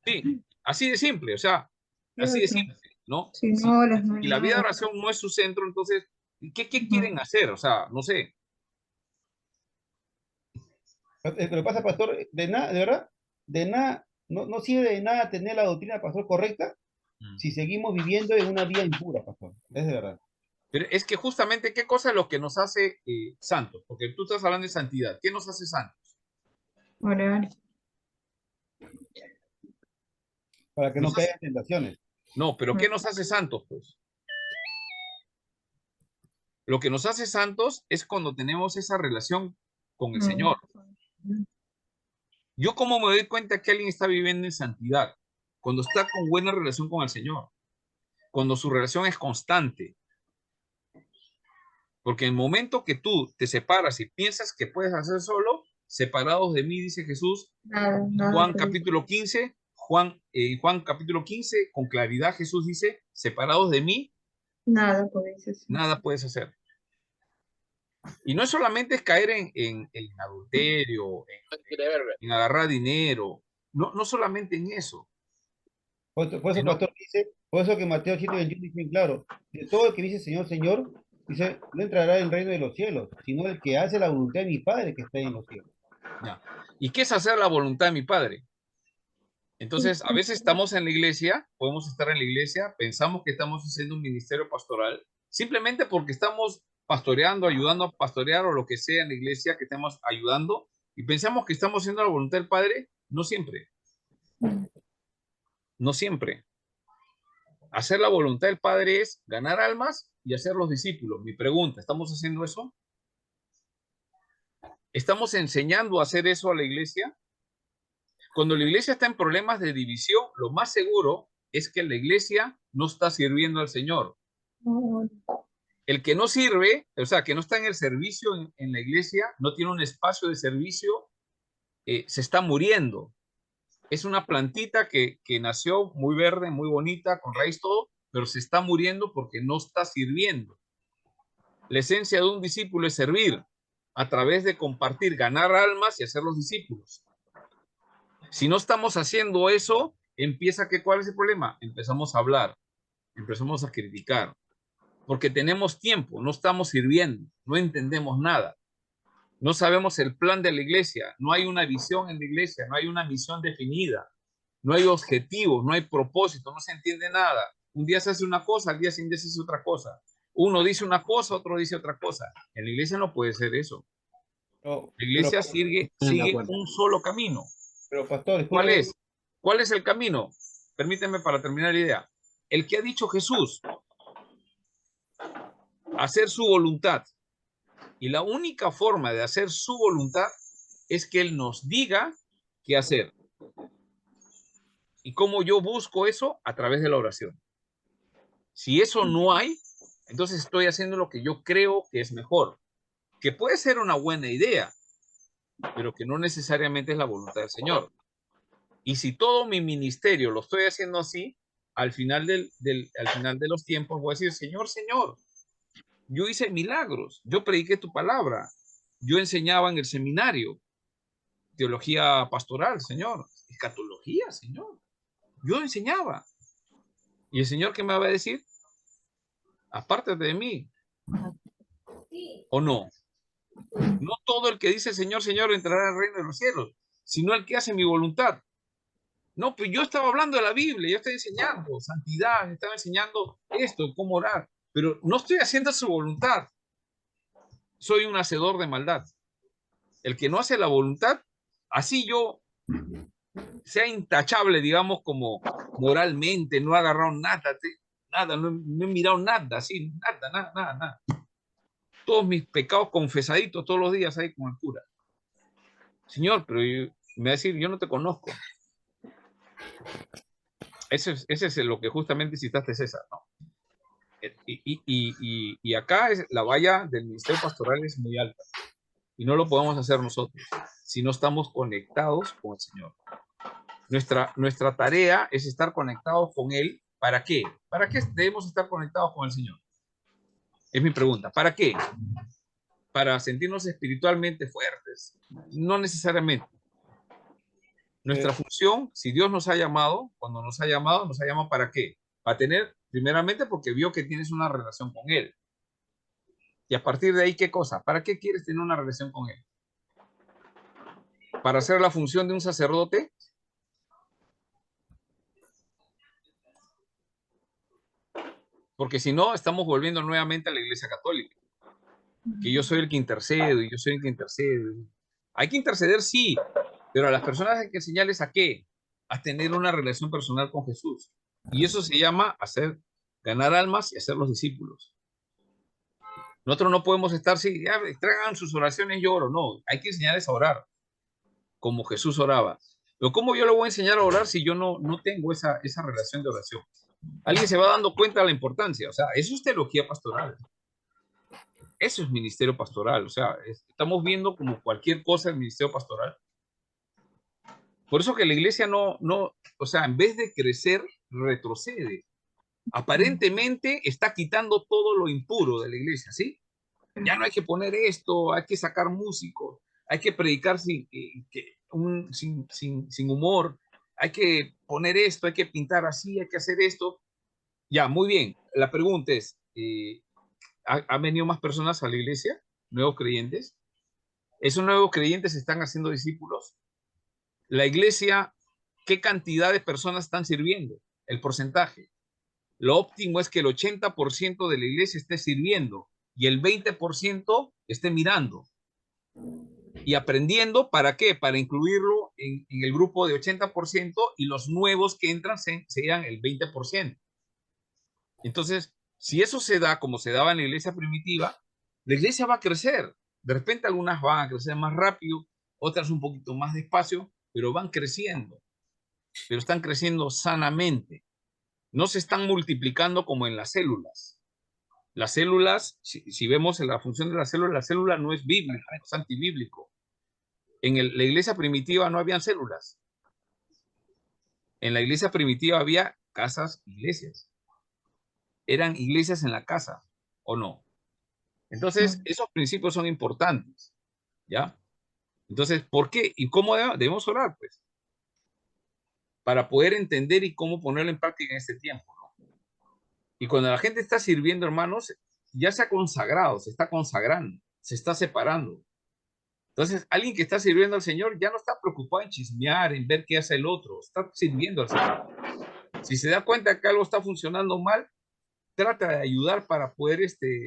Sí, así de simple, o sea, así de simple, ¿no? Si no oras, no hay Y la vida de nada. oración no es su centro, entonces, ¿qué quieren hacer? O sea, no sé. Lo que pasa, pastor, de nada, de verdad, de nada, no sirve de nada tener la doctrina, pastor, correcta si seguimos viviendo en una vía impura, pastor. Es de verdad. Pero es que justamente, ¿qué cosa es lo que nos hace santos? Porque tú estás hablando de santidad. ¿Qué nos hace santos? Orar. Para que no caigan en tentaciones. No, pero ¿qué nos hace santos, pues? Lo que nos hace santos es cuando tenemos esa relación con el Señor. Yo cómo me doy cuenta que alguien está viviendo en santidad, cuando está con buena relación con el Señor, cuando su relación es constante. Porque en el momento que tú te separas y piensas que puedes hacer solo, separados de mí, dice Jesús, Nada, Juan capítulo 15, Juan capítulo 15, con claridad Jesús dice, separados de mí, nada podéis hacer. nada puedes hacer. Y no es solamente caer en adulterio, en agarrar dinero, no solamente en eso, Por eso, sino, pastor, dice, por eso que Mateo 7:21 dice bien claro, de todo el que dice Señor, Señor, dice, no entrará en el reino de los cielos, sino el que hace la voluntad de mi Padre que está en los cielos. ya. ¿Y qué es hacer la voluntad de mi Padre? Entonces, a veces estamos en la iglesia, podemos estar en la iglesia, pensamos que estamos haciendo un ministerio pastoral, simplemente porque estamos pastoreando, ayudando a pastorear o lo que sea en la iglesia que estemos ayudando, y pensamos que estamos haciendo la voluntad del Padre. No siempre, no siempre. Hacer la voluntad del Padre es ganar almas y hacer los discípulos. Mi pregunta, ¿estamos haciendo eso? ¿Estamos enseñando a hacer eso a la iglesia? Cuando la iglesia está en problemas de división, lo más seguro es que la iglesia no está sirviendo al Señor. El que no sirve, o sea, que no está en el servicio en la iglesia, no tiene un espacio de servicio, se está muriendo. Es una plantita que nació muy verde, muy bonita, con raíz todo, pero se está muriendo porque no está sirviendo. La esencia de un discípulo es servir a través de compartir, ganar almas y hacer los discípulos. Si no estamos haciendo eso, ¿cuál es el problema? Empezamos a hablar, empezamos a criticar, porque tenemos tiempo, no estamos sirviendo, no entendemos nada, no sabemos el plan de la iglesia, no hay una visión en la iglesia, no hay una misión definida, no hay objetivos, no hay propósito, no se entiende nada. Un día se hace una cosa, al día siguiente se hace otra cosa. Uno dice una cosa, otro dice otra cosa. En la iglesia no puede ser eso. No, La iglesia sigue un solo camino. pero pastor, ¿Cuál disculpe, es? ¿Cuál es el camino? Permíteme para terminar la idea. El que ha dicho Jesús, hacer su voluntad. Y la única forma de hacer su voluntad es que Él nos diga qué hacer. ¿Y cómo yo busco eso? A través de la oración. Si eso no hay, entonces estoy haciendo lo que yo creo que es mejor, que puede ser una buena idea, pero que no necesariamente es la voluntad del Señor. Y si todo mi ministerio lo estoy haciendo así, al final al final de los tiempos voy a decir, Señor, Señor, yo hice milagros, yo prediqué tu palabra, yo enseñaba en el seminario, teología pastoral, Señor, escatología, Señor, yo enseñaba. Y el Señor, ¿qué me va a decir? Apártate de mí. ¿O no? No todo el que dice Señor, Señor entrará al reino de los cielos, sino el que hace mi voluntad. No, pues yo estaba hablando de la Biblia, yo estoy enseñando santidad, estaba enseñando esto, cómo orar, pero no estoy haciendo su voluntad. Soy un hacedor de maldad. El que no hace la voluntad, así yo sea intachable, digamos, como moralmente, no he agarrado nada, no he mirado nada, así, nada. Todos mis pecados confesaditos todos los días ahí con el cura. Señor, pero me va a decir, yo no te conozco. Ese es lo que justamente citaste, César, ¿no? Y acá la valla del ministerio pastoral es muy alta y no lo podemos hacer nosotros si no estamos conectados con el Señor. Nuestra tarea es estar conectados con Él. ¿Para qué? ¿Para qué debemos estar conectados con el Señor? Es mi pregunta. ¿Para qué? Para sentirnos espiritualmente fuertes. No necesariamente. Nuestra función, si Dios nos ha llamado, cuando nos ha llamado ¿para qué? Para tener, primeramente, porque vio que tienes una relación con Él. Y a partir de ahí, ¿qué cosa? ¿Para qué quieres tener una relación con Él? ¿Para hacer la función de un sacerdote? Porque si no, estamos volviendo nuevamente a la Iglesia Católica. Que yo soy el que intercedo y yo soy el que intercede. Hay que interceder, sí, pero a las personas hay que enseñarles ¿a qué? A tener una relación personal con Jesús. Y eso se llama ganar almas y hacer los discípulos. Nosotros no podemos estar, sí, ya, traigan sus oraciones, yo oro. No, hay que enseñarles a orar, como Jesús oraba. Pero ¿cómo yo le voy a enseñar a orar si yo no tengo esa relación de oración? Alguien se va dando cuenta de la importancia. O sea, eso es teología pastoral. Eso es ministerio pastoral. O sea, estamos viendo como cualquier cosa el ministerio pastoral. Por eso que la iglesia o sea, en vez de crecer, retrocede. Aparentemente está quitando todo lo impuro de la iglesia, ¿sí? Ya no hay que poner esto, hay que sacar músicos, hay que predicar sin humor. Hay que poner esto, hay que pintar así, hay que hacer esto. Ya, muy bien. La pregunta es, ¿han venido más personas a la iglesia? ¿Nuevos creyentes? ¿Esos nuevos creyentes están haciendo discípulos? La iglesia, ¿qué cantidad de personas están sirviendo? El porcentaje. Lo óptimo es que el 80% de la iglesia esté sirviendo y el 20% esté mirando y aprendiendo. ¿Para qué? Para incluirlo en el grupo de 80% y los nuevos que entran sean el 20%. Entonces, si eso se da como se daba en la iglesia primitiva, la iglesia va a crecer. De repente algunas van a crecer más rápido, otras un poquito más despacio, pero van creciendo. Pero están creciendo sanamente. No se están multiplicando como en las células. Las células, si vemos en la función de la célula no es bíblica, es antibíblico. En la iglesia primitiva no habían células. En la iglesia primitiva había casas, iglesias. Eran iglesias en la casa, ¿o no? Entonces, esos principios son importantes, ¿ya? Entonces, ¿por qué? ¿Y cómo debemos orar? Pues, para poder entender y cómo ponerlo en práctica en este tiempo, ¿no? Y cuando la gente está sirviendo, hermanos, ya se ha consagrado, se está consagrando, se está separando. Entonces, alguien que está sirviendo al Señor ya no está preocupado en chismear, en ver qué hace el otro, está sirviendo al Señor. Si se da cuenta que algo está funcionando mal, trata de ayudar para poder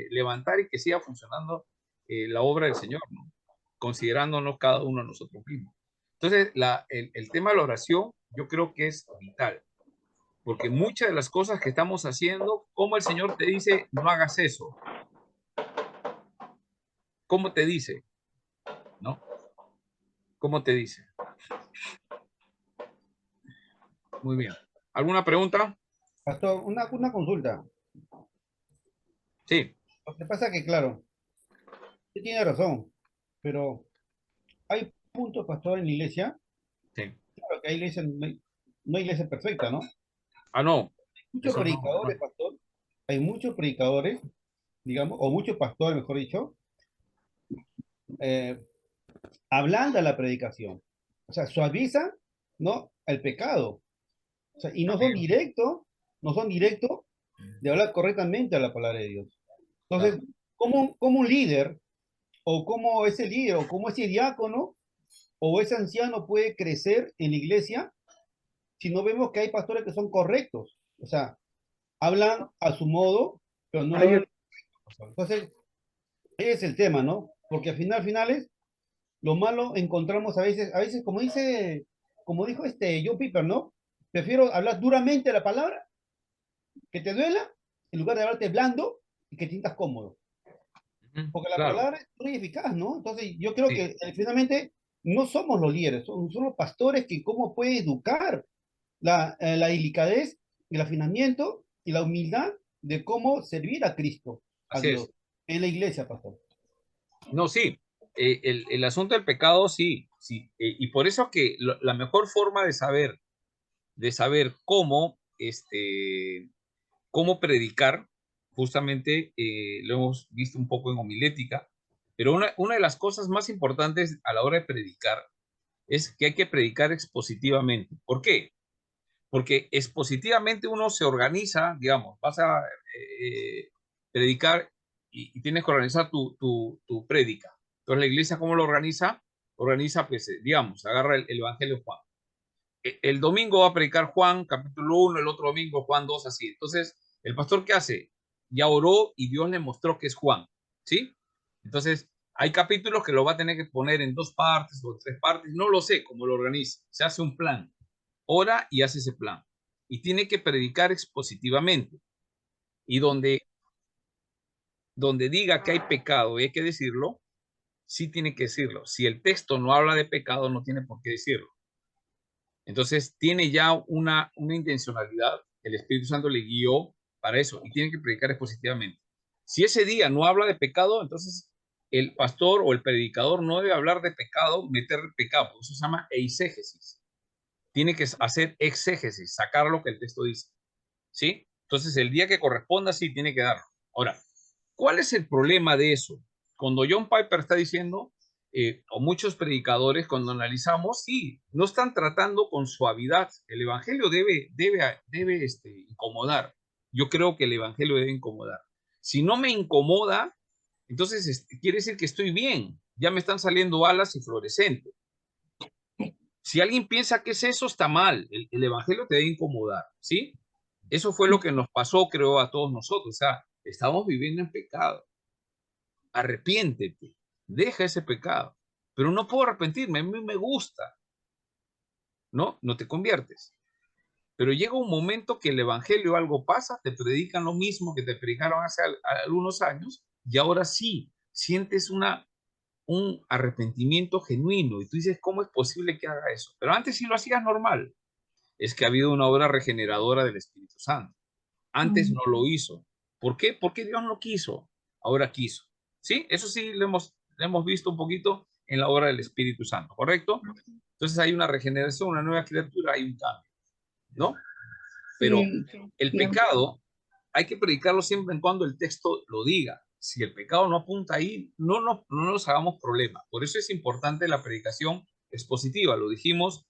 levantar y que siga funcionando la obra del Señor, ¿no? Considerándonos cada uno a nosotros mismos. Entonces, el tema de la oración yo creo que es vital, porque muchas de las cosas que estamos haciendo, como el Señor te dice, no hagas eso. ¿Cómo te dice? ¿No? ¿Cómo te dice? Muy bien. ¿Alguna pregunta? Pastor, una consulta. Sí. Lo que pasa que, claro, usted tiene razón, pero hay puntos, pastor, en la iglesia. Sí. Claro que hay iglesia, no hay iglesia perfecta, ¿no? Ah, no. Muchos Eso no. predicadores, pastor, hay muchos predicadores, digamos, o muchos pastores, mejor dicho, eh, ablanda la predicación. O sea, suaviza, ¿no? El pecado. O sea, y no son directos de hablar correctamente a la palabra de Dios. Entonces, ¿cómo un líder, o cómo ese líder, o cómo ese diácono, o ese anciano puede crecer en la iglesia si no vemos que hay pastores que son correctos? O sea, hablan a su modo, pero no lo hablan. Entonces, ese es el tema, ¿no? Porque al finales, lo malo encontramos a veces como dijo John Piper, ¿no? Prefiero hablar duramente la palabra, que te duela, en lugar de hablarte blando y que te sientas cómodo. Porque la Claro. palabra es muy eficaz, ¿no? Entonces, yo creo Sí. que finalmente no somos los líderes, son los pastores que cómo puede educar la delicadez, el afinamiento y la humildad de cómo servir a Cristo, a Así Dios, es. en la iglesia, pastor. No, sí. El asunto del pecado, sí. Sí. Y por eso que la mejor forma de saber cómo predicar, justamente lo hemos visto un poco en homilética, pero una de las cosas más importantes a la hora de predicar es que hay que predicar expositivamente. ¿Por qué? Porque expositivamente uno se organiza, digamos, vas a predicar y tienes que organizar tu prédica. Entonces la iglesia, ¿cómo lo organiza? Organiza, pues, digamos, agarra el Evangelio de Juan. El domingo va a predicar Juan, capítulo 1, el otro domingo Juan 2, así. Entonces, ¿el pastor qué hace? Ya oró y Dios le mostró que es Juan, ¿sí? Entonces, hay capítulos que lo va a tener que poner en 2 partes o 3 partes, no lo sé cómo lo organiza. Se hace un plan, ora y hace ese plan. Y tiene que predicar expositivamente. Y donde diga que hay pecado y hay que decirlo, sí tiene que decirlo. Si el texto no habla de pecado, no tiene por qué decirlo. Entonces, tiene ya una intencionalidad, el Espíritu Santo le guió para eso y tiene que predicar expositivamente. Si ese día no habla de pecado, entonces el pastor o el predicador no debe hablar de pecado, meter pecado, eso se llama eisegesis. Tiene que hacer exégesis, sacar lo que el texto dice, ¿sí? Entonces, el día que corresponda, sí, tiene que darlo. Ahora, ¿cuál es el problema de eso? Cuando John Piper está diciendo, o muchos predicadores, cuando analizamos, sí, no están tratando con suavidad. El evangelio debe incomodar. Yo creo que el evangelio debe incomodar. Si no me incomoda, entonces quiere decir que estoy bien. Ya me están saliendo alas y fluorescentes. Si alguien piensa que es eso, está mal. El evangelio te debe incomodar, ¿sí? Eso fue lo que nos pasó, creo, a todos nosotros. O sea, estamos viviendo en pecado. Arrepiéntete, deja ese pecado. Pero no puedo arrepentirme, a mí me gusta. ¿No? No te conviertes. Pero llega un momento que el evangelio algo pasa, te predican lo mismo que te predicaron hace algunos años, y ahora sí, sientes un arrepentimiento genuino, y tú dices, ¿cómo es posible que haga eso? Pero antes sí lo hacías normal. Es que ha habido una obra regeneradora del Espíritu Santo. Antes no lo hizo. ¿Por qué? Porque Dios no quiso. Ahora quiso. ¿Sí? Eso sí lo hemos visto un poquito en la obra del Espíritu Santo, ¿correcto? Entonces hay una regeneración, una nueva criatura, hay un cambio, ¿no? Pero el pecado hay que predicarlo siempre en cuando el texto lo diga. Si el pecado no apunta ahí, no nos hagamos problema. Por eso es importante la predicación expositiva. Lo dijimos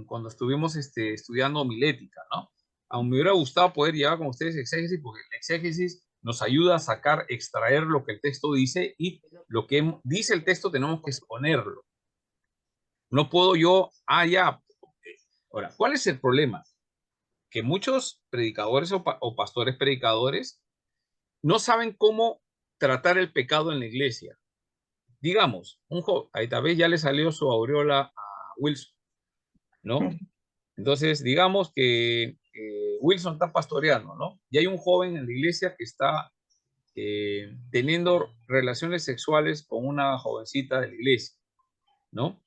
cuando estuvimos estudiando homilética, ¿no? Aún me hubiera gustado poder llevar con ustedes exégesis, porque el exégesis nos ayuda a sacar, extraer lo que el texto dice, y lo que dice el texto tenemos que exponerlo. No puedo yo, ya. Ahora, ¿cuál es el problema? Que muchos predicadores o pastores predicadores no saben cómo tratar el pecado en la iglesia. Digamos, ahí tal vez ya le salió su aureola a Wilson, ¿no? Entonces, digamos que Wilson está pastoreando, ¿no? Y hay un joven en la iglesia que está teniendo relaciones sexuales con una jovencita de la iglesia, ¿no?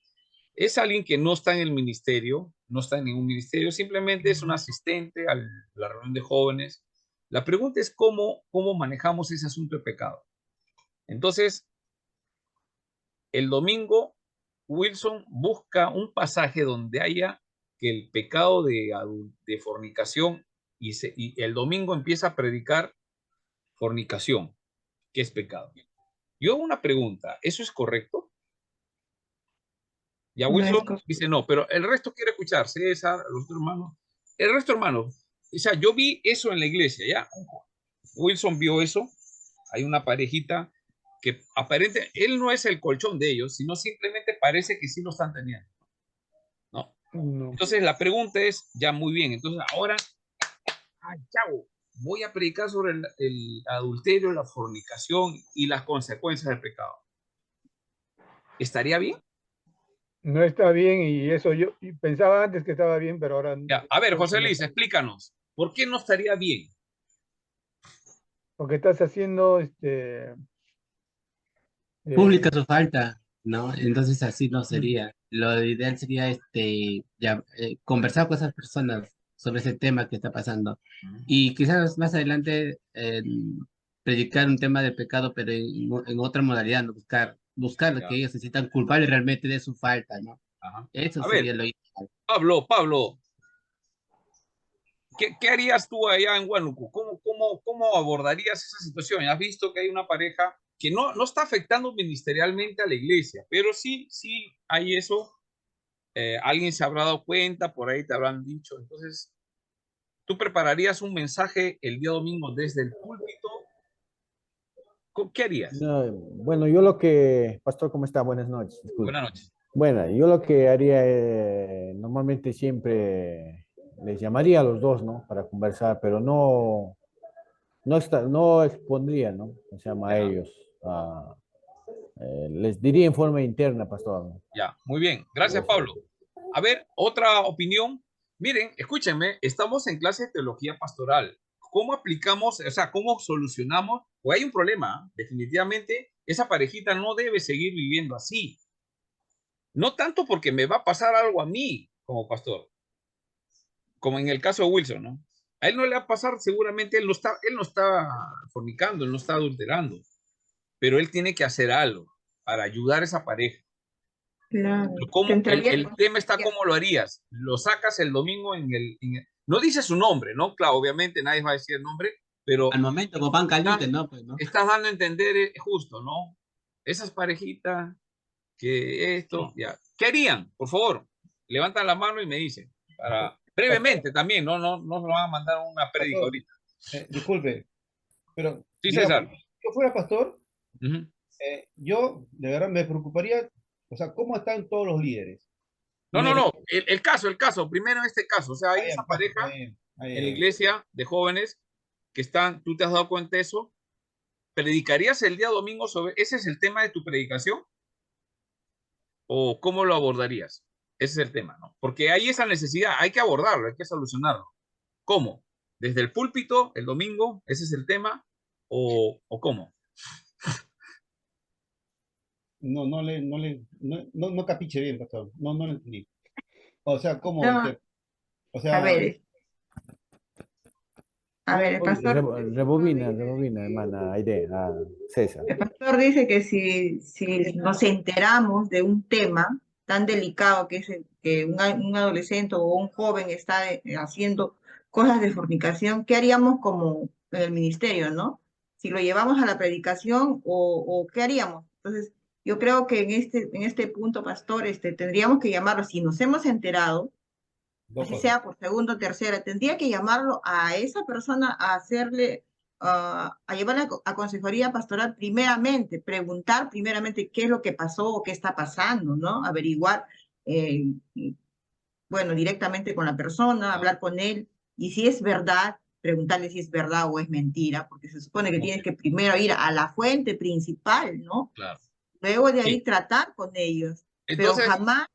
Es alguien que no está en el ministerio, no está en ningún ministerio, simplemente es un asistente a la reunión de jóvenes. La pregunta es cómo manejamos ese asunto de pecado. Entonces, el domingo, Wilson busca un pasaje donde haya que el pecado de fornicación, y el domingo empieza a predicar fornicación, que es pecado. Yo hago una pregunta, ¿eso es correcto? Ya Wilson dice no, pero el resto quiere escuchar, César, los otros hermanos. El resto, hermanos, o sea, yo vi eso en la iglesia, ¿ya? Wilson vio eso, hay una parejita que aparentemente, él no es el colchón de ellos, sino simplemente parece que sí lo están teniendo, ¿no? Entonces la pregunta es, ya muy bien, entonces ahora, chavo, voy a predicar sobre el adulterio, la fornicación y las consecuencias del pecado. ¿Estaría bien? No está bien, y eso yo pensaba antes que estaba bien, pero ahora... Ya. A ver, José Luis, explícanos, ¿por qué no estaría bien? Porque estás haciendo Pública su falta, ¿no? Entonces así no sería. Lo ideal sería conversar con esas personas sobre ese tema que está pasando. Y quizás más adelante predicar un tema de pecado, pero en otra modalidad, ¿no? Buscar lo que ellos se sientan culpables realmente de su falta, ¿no? Ajá. Eso A sería ver, lo ideal. Pablo, ¿qué harías tú allá en Huánuco? ¿Cómo abordarías esa situación? Has visto que hay una pareja que no está afectando ministerialmente a la iglesia, pero sí hay eso. Alguien se habrá dado cuenta, por ahí te habrán dicho. Entonces, ¿tú prepararías un mensaje el día domingo desde el púlpito? ¿Qué harías? No, bueno, yo lo que, Pastor, ¿cómo está? Buenas noches. Disculpe. Buenas noches. Bueno, yo lo que haría, normalmente siempre les llamaría a los dos, ¿no? Para conversar, pero no expondría, ¿no? Se llama a ellos. Les diría en forma interna, Pastor, ¿no? Ya, muy bien. Gracias, Pablo. A ver, otra opinión. Miren, escúchenme, estamos en clase de teología pastoral. ¿Cómo aplicamos, o sea, cómo solucionamos? O hay un problema, definitivamente, esa parejita no debe seguir viviendo así. No tanto porque me va a pasar algo a mí como pastor, como en el caso de Wilson, ¿no? A él no le va a pasar, seguramente él no está fornicando, él no está adulterando, pero él tiene que hacer algo para ayudar a esa pareja. Claro. El tema está cómo lo harías. Lo sacas el domingo no dice su nombre, ¿no? Claro, obviamente nadie va a decir el nombre, pero... Al momento, con pan caliente, ¿no? Pues, ¿no? Estás dando a entender justo, ¿no? Esas parejitas que esto, ya. ¿Qué harían? Por favor, levantan la mano y me dicen. Para, brevemente también, no nos van a mandar una prédica Pastor, ahorita. disculpe, pero Sí, digamos, César. si yo fuera pastor, Ujú. yo de verdad me preocuparía, o sea, ¿cómo están todos los líderes? No. Primero, El caso, primero en este caso. O sea, hay ahí esa en caso, pareja ahí, en la ahí. iglesia de jóvenes que están, tú te has dado cuenta de eso. ¿Predicarías el día domingo sobre, ese es el tema de tu predicación? ¿O cómo lo abordarías? Ese es el tema, ¿no? Porque hay esa necesidad, hay que abordarlo, hay que solucionarlo. ¿Cómo? ¿Desde el púlpito, el domingo? ¿Ese es el tema? ¿O cómo? No capiche bien, pastor, no lo entendí. O sea, ¿cómo No, usted? O a sea, ver, el pastor, Rebobina, hermana Aide, a César. el pastor dice que si nos enteramos de un tema tan delicado que es que un adolescente o un joven está haciendo cosas de fornicación, ¿qué haríamos como en el ministerio, no? Si lo llevamos a la predicación o ¿qué haríamos? Entonces, yo creo que en este punto, pastor, tendríamos que llamarlo, si nos hemos enterado, dos así cosas. sea por segunda o tercera, tendría que llamarlo a esa persona a hacerle, a llevarle a consejería pastoral primeramente, preguntar primeramente qué es lo que pasó o qué está pasando, ¿no? Averiguar, eh, bueno, directamente con la persona, Claro, hablar con él, y si es verdad, preguntarle si es verdad o es mentira, porque se supone que muy tienes bien, que primero ir a la fuente principal, ¿no? claro. Luego de ahí Sí, tratar con ellos, pero entonces, jamás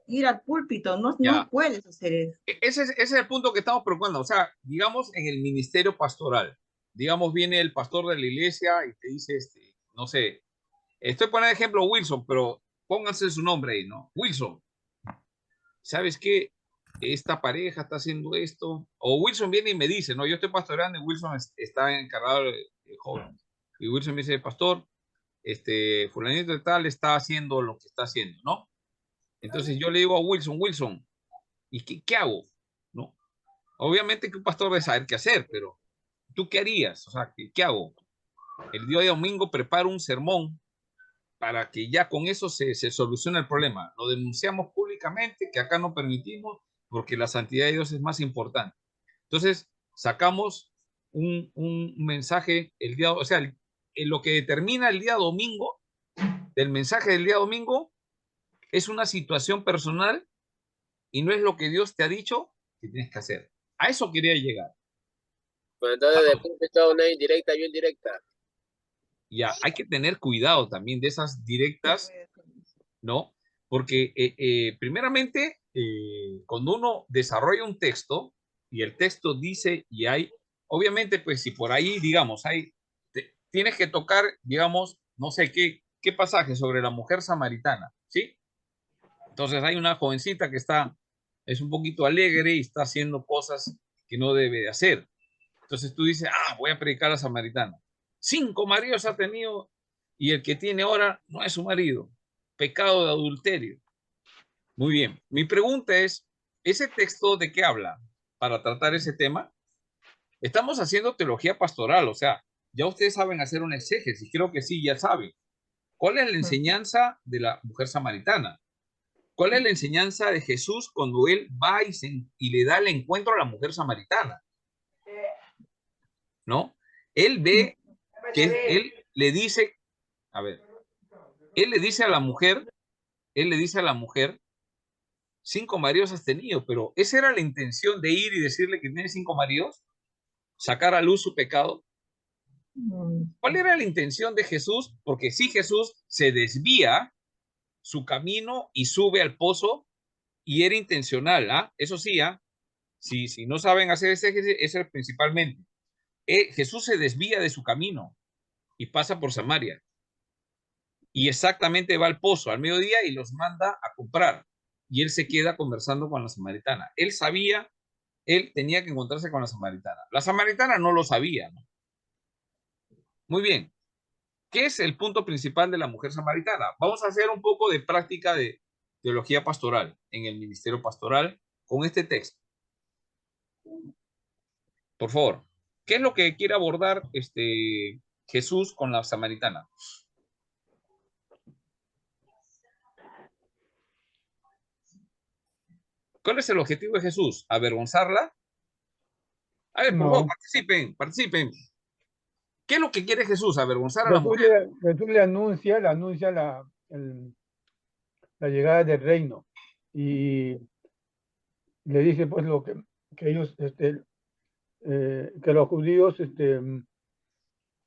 ir al púlpito, no ya, puedes hacer eso. ese es el punto que estamos preocupando. O sea, digamos en el ministerio pastoral, digamos, viene el pastor de la iglesia y te dice, no sé, estoy poniendo ejemplo Wilson, pero pónganse su nombre ahí, ¿no? Wilson, ¿sabes qué? Esta pareja está haciendo esto. O Wilson viene y me dice, no, yo estoy pastoreando y Wilson está encargado de jóvenes. Y Wilson me dice, pastor, fulanito de tal está haciendo lo que está haciendo, ¿no? Entonces yo le digo a Wilson, Wilson, ¿y qué hago? ¿No? Obviamente que un pastor debe saber qué hacer, pero ¿tú qué harías? O sea, ¿qué hago? El día de domingo preparo un sermón para que ya con eso se solucione el problema. Lo denunciamos públicamente, que acá no permitimos, porque la santidad de Dios es más importante. Entonces, sacamos un mensaje el día, o sea, lo que determina el día domingo, del mensaje del día domingo, es una situación personal y no es lo que Dios te ha dicho que tienes que hacer. A eso quería llegar. Pues entonces de púlpito una indirecta y una indirecta. Ya, hay que tener cuidado también de esas directas, ¿no? Porque primeramente, cuando uno desarrolla un texto y el texto dice y hay, obviamente, pues si por ahí, digamos, tienes que tocar, digamos, no sé qué pasaje sobre la mujer samaritana, ¿sí? Entonces hay una jovencita que es un poquito alegre y está haciendo cosas que no debe de hacer. Entonces tú dices, voy a predicar a la samaritana. 5 maridos ha tenido y el que tiene ahora no es su marido. Pecado de adulterio. Muy bien. Mi pregunta es, ¿ese texto de qué habla para tratar ese tema? Estamos haciendo teología pastoral, o sea, ya ustedes saben hacer un exégesis, creo que sí, ya saben. ¿Cuál es la enseñanza de la mujer samaritana? ¿Cuál es la enseñanza de Jesús cuando él va y le da el encuentro a la mujer samaritana? ¿No? Él ve que él le dice, a ver, él le dice a la mujer, él le dice a la mujer, 5 maridos has tenido, pero esa era la intención de ir y decirle que tiene 5 maridos, sacar a luz su pecado. ¿Cuál era la intención de Jesús? Porque si Jesús se desvía su camino y sube al pozo y era intencional, eso sí, si no saben hacer ese ejercicio, eso es principalmente. Jesús se desvía de su camino y pasa por Samaria. Y exactamente va al pozo al mediodía y los manda a comprar. Y él se queda conversando con la samaritana. Él sabía, él tenía que encontrarse con la samaritana. La samaritana no lo sabía, ¿no? Muy bien. ¿Qué es el punto principal de la mujer samaritana? Vamos a hacer un poco de práctica de teología pastoral en el ministerio pastoral con este texto. Por favor, ¿qué es lo que quiere abordar Jesús con la samaritana? ¿Cuál es el objetivo de Jesús? ¿Avergonzarla? A ver, por favor, No. participen, participen. ¿Qué es lo que quiere Jesús? ¿Avergonzar a la mujer? Jesús le anuncia la llegada del reino y le dice pues que ellos, que los judíos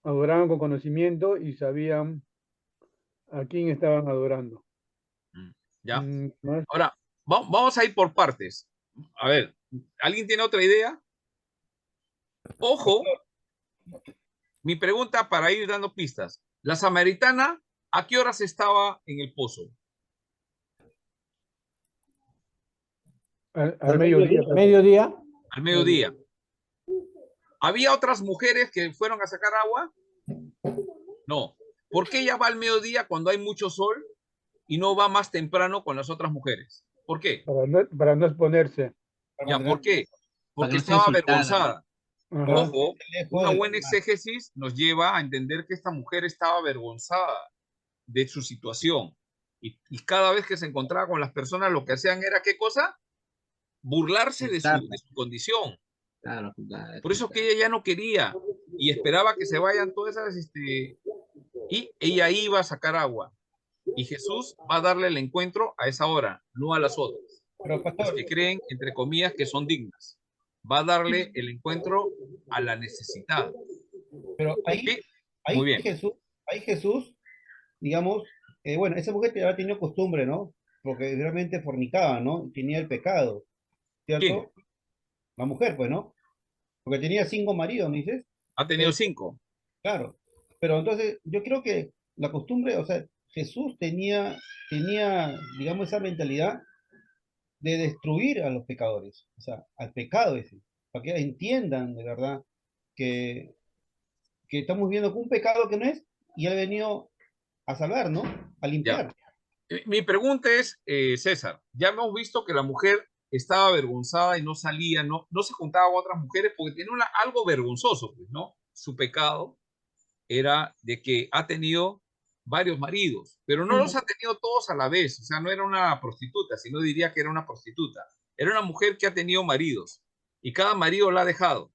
adoraban con conocimiento y sabían a quién estaban adorando. ¿Ya? ¿Más? Ahora, vamos a ir por partes. A ver, ¿alguien tiene otra idea? Ojo, mi pregunta para ir dando pistas. La samaritana, ¿a qué horas estaba en el pozo? Al mediodía. Mediodía. Al mediodía. ¿Había otras mujeres que fueron a sacar agua? No. ¿Por qué ella va al mediodía cuando hay mucho sol y no va más temprano con las otras mujeres? ¿Por qué? Para no exponerse. Ya, ¿por qué? Porque no sea estaba insultada. avergonzada. Ajá. Ojo, una buena exégesis nos lleva a entender que esta mujer estaba avergonzada de su situación. Y cada vez que se encontraba con las personas, lo que hacían era, ¿qué cosa? Burlarse de su condición. Claro, claro, Por eso que ella ya no quería y esperaba que se vayan todas esas, y ella iba a sacar agua. Y Jesús va a darle el encuentro a esa hora, no a las otras. Pero, Las pastor, que creen, entre comillas, que son dignas. Va a darle el encuentro a la necesitada. pero ¿Sí? Muy bien. Jesús, digamos, bueno, esa mujer había tenido costumbre, ¿no? Porque realmente fornicaba, ¿no? Tenía el pecado, ¿cierto? ¿Quién? La mujer, pues, ¿no? Porque tenía 5 maridos, ¿me dices? Ha tenido 5. Claro. Pero entonces, yo creo que la costumbre, o sea, Jesús tenía, digamos, esa mentalidad de destruir a los pecadores, o sea, al pecado ese, para que entiendan de verdad que, que estamos viendo un pecado que no es, y él ha venido a salvar, ¿no? A limpiar. Mi pregunta es, César, ya hemos visto que la mujer estaba avergonzada y no salía, no se juntaba con otras mujeres porque tenía algo vergonzoso, pues, ¿no? Su pecado era de que ha tenido varios maridos, pero no los ha tenido todos a la vez, o sea, no era una prostituta, sino diría que era una prostituta. Era una mujer que ha tenido maridos y cada marido la ha dejado.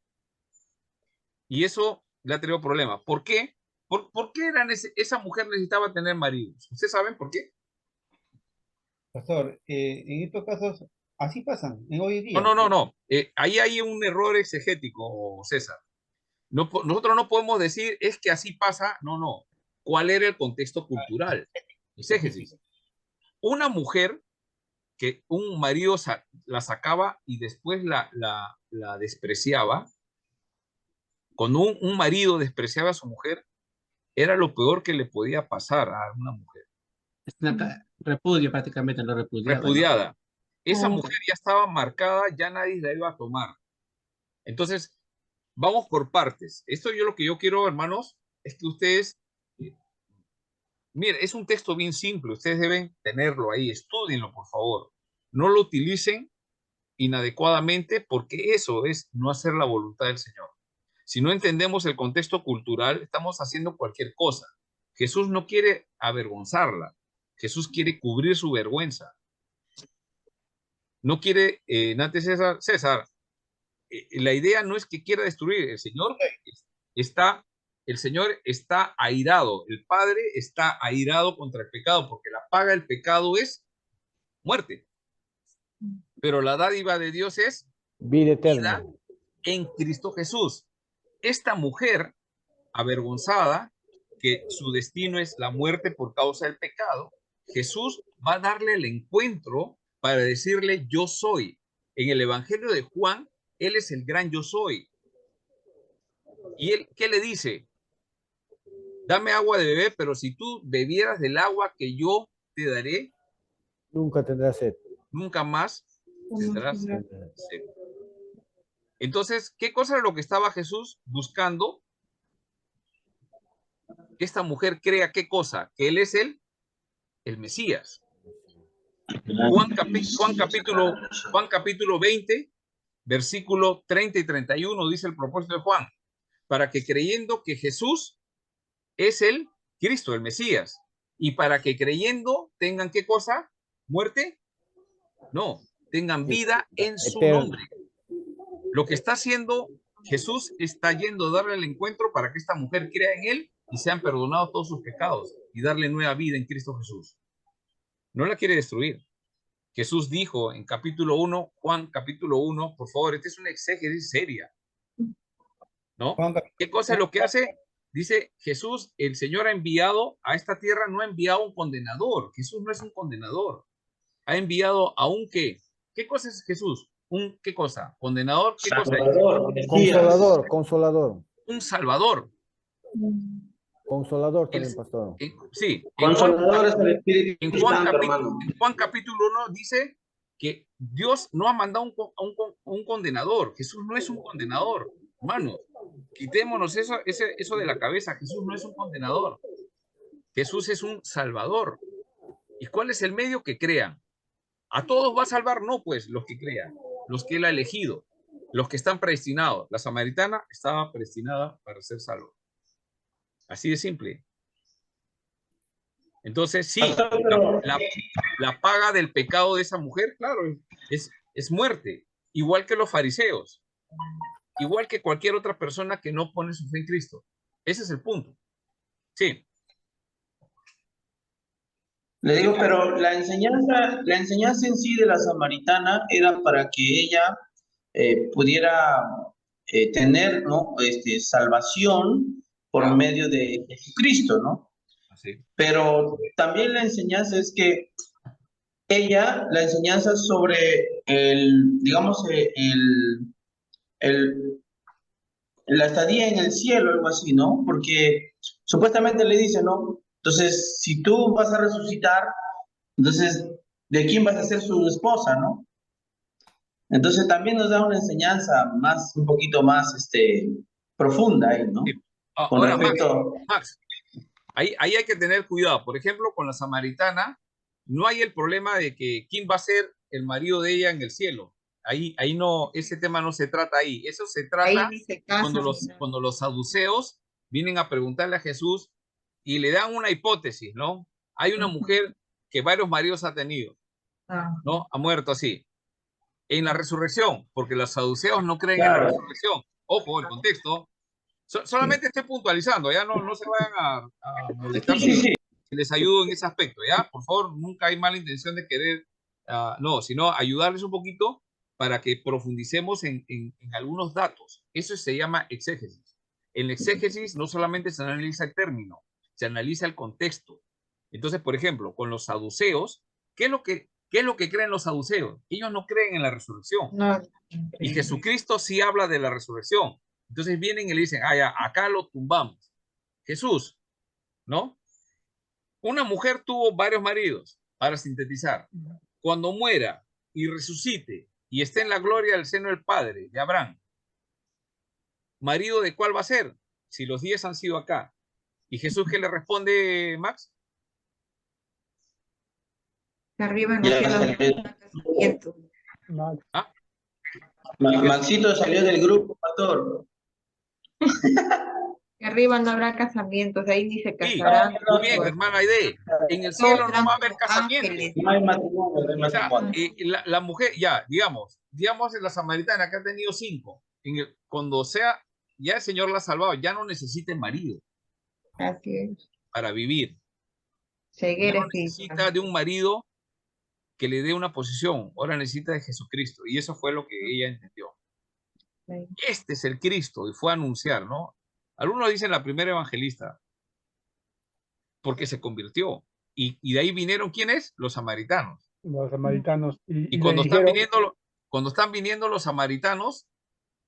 Y eso le ha traído problemas. ¿Por qué? ¿Por qué esa mujer necesitaba tener maridos? ¿Ustedes saben por qué? Pastor, en estos casos, así pasan, en hoy en día. No. Ahí hay un error exegético, César. Nosotros no podemos decir es que así pasa. No. ¿Cuál era el contexto cultural? Exégesis. Una mujer que un marido la sacaba y después la despreciaba, cuando un marido despreciaba a su mujer, era lo peor que le podía pasar a una mujer. Es una repudio prácticamente, no repudiada. Repudiada. ¿No? Esa mujer ya estaba marcada, ya nadie la iba a tomar. Entonces, vamos por partes. Esto lo que yo quiero, hermanos, es que ustedes, miren, es un texto bien simple, ustedes deben tenerlo ahí, estúdienlo, por favor. No lo utilicen inadecuadamente porque eso es no hacer la voluntad del Señor. Si no entendemos el contexto cultural, estamos haciendo cualquier cosa. Jesús no quiere avergonzarla. Jesús quiere cubrir su vergüenza. No quiere, César, la idea no es que quiera destruir. El Señor está airado. El Padre está airado contra el pecado porque la paga del pecado es muerte. Pero la dádiva de Dios es vida eterna en Cristo Jesús. Esta mujer avergonzada, que su destino es la muerte por causa del pecado, Jesús va a darle el encuentro para decirle yo soy. En el Evangelio de Juan, Él es el gran yo soy. ¿Y él qué le dice? Dame agua de beber, pero si tú bebieras del agua que yo te daré, nunca tendrás sed. Nunca más tendrás sed. Entonces, ¿qué cosa es lo que estaba Jesús buscando? Que esta mujer crea qué cosa, que Él es el Mesías. Juan capítulo 20, versículo 30 y 31 dice el propósito de Juan, para que creyendo que Jesús es el Cristo, el Mesías, y para que creyendo tengan qué cosa, muerte, no, tengan vida en su Eterno. nombre. Lo que está haciendo Jesús está yendo a darle el encuentro para que esta mujer crea en él y sean perdonados todos sus pecados y darle nueva vida en Cristo Jesús. No la quiere destruir. Jesús dijo en capítulo 1, Juan capítulo 1, por favor, esta es una exégesis seria, ¿no? ¿Qué cosa es lo que hace? Dice Jesús, el Señor ha enviado a esta tierra, no ha enviado un condenador. Jesús no es un condenador. Ha enviado a un ¿qué? ¿Qué cosa es Jesús? ¿Un qué cosa? ¿Condenador? ¿Qué cosa es? Consolador, consolador. Un salvador. Consolador también, pastor. Sí. Consolador es el Espíritu En Santo, hermano. Juan capítulo 1 dice que Dios no ha mandado un condenador. Jesús no es un condenador. Hermano, quitémonos eso de la cabeza. Jesús no es un condenador. Jesús es un salvador. ¿Y cuál es el medio? Que crean? ¿A todos va a salvar? No, pues, los que crean. Los que él ha elegido. Los que están predestinados. La samaritana estaba predestinada para ser salva. Así de simple. Entonces, sí, la paga del pecado de esa mujer, claro, es muerte. Igual que los fariseos. Igual que cualquier otra persona que no pone su fe en Cristo. Ese es el punto. Sí. Le digo, pero la enseñanza en sí de la samaritana era para que ella pudiera tener, ¿no? Salvación por medio de Jesucristo, ¿no? Así. Pero también la enseñanza es que la enseñanza sobre la estadía en el cielo, algo así, ¿no? Porque supuestamente le dice, ¿no? Entonces, si tú vas a resucitar, entonces, ¿de quién vas a ser su esposa, no? Entonces también nos da una enseñanza un poquito más profunda ahí, ¿no? Sí. Con Ahora, respecto... Max, ahí hay que tener cuidado. Por ejemplo, con la samaritana, no hay el problema de que quién va a ser el marido de ella en el cielo. Ahí no, ese tema no se trata ahí. Eso se trata cuando los saduceos vienen a preguntarle a Jesús y le dan una hipótesis, ¿no? Hay una mujer que varios maridos ha tenido, ¿no? Ha muerto así. En la resurrección, porque los saduceos no creen en la resurrección. Ojo, el contexto. Solamente estoy puntualizando, ya no se vayan a molestar si les ayudo en ese aspecto, ¿ya? Por favor, nunca hay mala intención de querer, no, sino ayudarles un poquito para que profundicemos en algunos datos. Eso se llama exégesis. En exégesis no solamente se analiza el término, se analiza el contexto. Entonces, por ejemplo, con los saduceos, ¿qué es lo que creen los saduceos? Ellos no creen en la resurrección. No. Y Jesucristo sí habla de la resurrección. Entonces vienen y le dicen, ya, acá lo tumbamos. Jesús, ¿no? Una mujer tuvo varios maridos, para sintetizar. Cuando muera y resucite y esté en la gloria del seno del Padre de Abraham, ¿marido de cuál va a ser? Si los 10 han sido acá. ¿Y Jesús qué le responde, Max? Arriba en los cielos. ¿Ah? Maxito salió del grupo, pastor. Arriba no habrá casamientos, ahí ni se casarán. Sí, muy bien, hermana Aide. En el cielo no va a haber casamiento. No hay matrimonio, no hay matrimonio. O sea, la mujer, ya, digamos en la samaritana que ha tenido 5, cuando sea, ya el Señor la ha salvado, ya no necesita marido. Así es. Para vivir. Ceguera no necesita de un marido que le dé una posición, ahora necesita de Jesucristo, y eso fue lo que ella entendió. Sí. Este es el Cristo, y fue a anunciar, ¿no? Algunos dicen la primera evangelista, porque se convirtió, y de ahí vinieron, ¿quiénes? Los samaritanos. Los samaritanos. Y cuando están viniendo los samaritanos,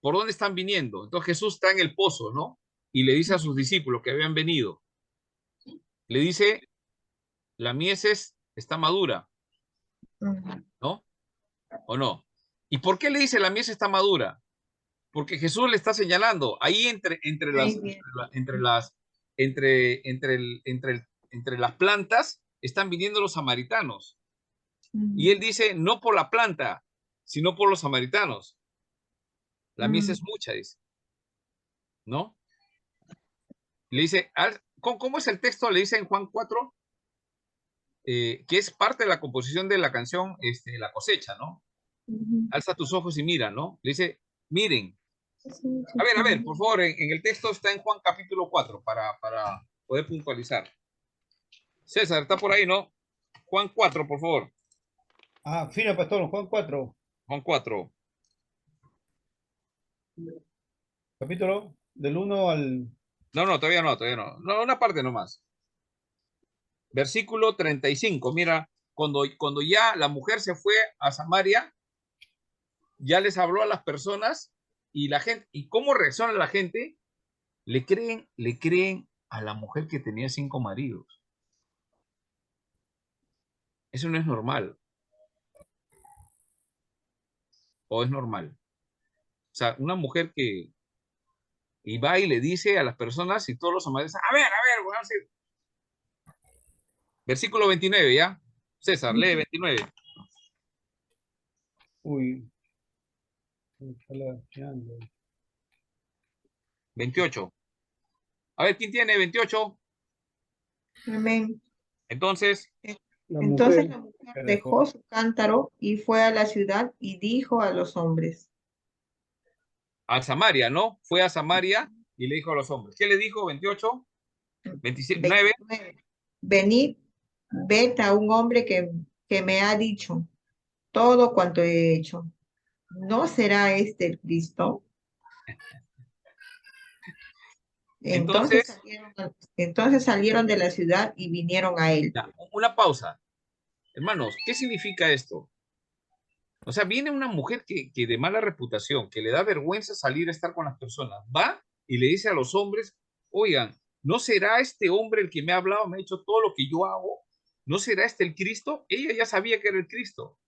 ¿por dónde están viniendo? Entonces Jesús está en el pozo, ¿no? Y le dice a sus discípulos que habían venido, le dice, la mies está madura, ¿no? ¿O no? ¿Y por qué le dice la mies está madura? Porque Jesús le está señalando, ahí entre las plantas están viniendo los samaritanos. Y él dice, no por la planta, sino por los samaritanos. La mies es mucha, dice. ¿No? Le dice, ¿cómo es el texto? Le dice en Juan 4, que es parte de la composición de la canción La cosecha, ¿no? Alza tus ojos y mira, ¿no? Le dice, miren. A ver, por favor, en el texto está en Juan capítulo 4 para poder puntualizar. César, está por ahí, ¿no? Juan 4, por favor. Ah, fino, pastor, Juan 4, Juan 4. capítulo del 1 al... No, todavía no. No, una parte nomás. Versículo 35. Mira, cuando ya la mujer se fue a Samaria, ya les habló a las personas y la gente, ¿y cómo reacciona la gente? Le creen a la mujer que tenía 5 maridos. Eso no es normal. ¿O es normal? O sea, una mujer que y va y le dice a las personas y todos los amadores, a ver, bueno, versículo 29, ¿ya? César, lee 29. Uy. Ojalá, 28. A ver, ¿quién tiene 28? Amén. Entonces, Entonces la mujer dejó su cántaro y fue a la ciudad y dijo a los hombres. a Samaria, ¿no? Fue a Samaria y le dijo a los hombres. ¿Qué le dijo? 28, 29. Venid, ved a un hombre que me ha dicho todo cuanto he hecho. ¿No será este el Cristo? Entonces salieron de la ciudad y vinieron a él. Ya, una pausa. Hermanos, ¿qué significa esto? O sea, viene una mujer que de mala reputación, que le da vergüenza salir a estar con las personas, va y le dice a los hombres, oigan, ¿no será este hombre el que me ha hablado, me ha hecho todo lo que yo hago? ¿No será este el Cristo? Ella ya sabía que era el Cristo,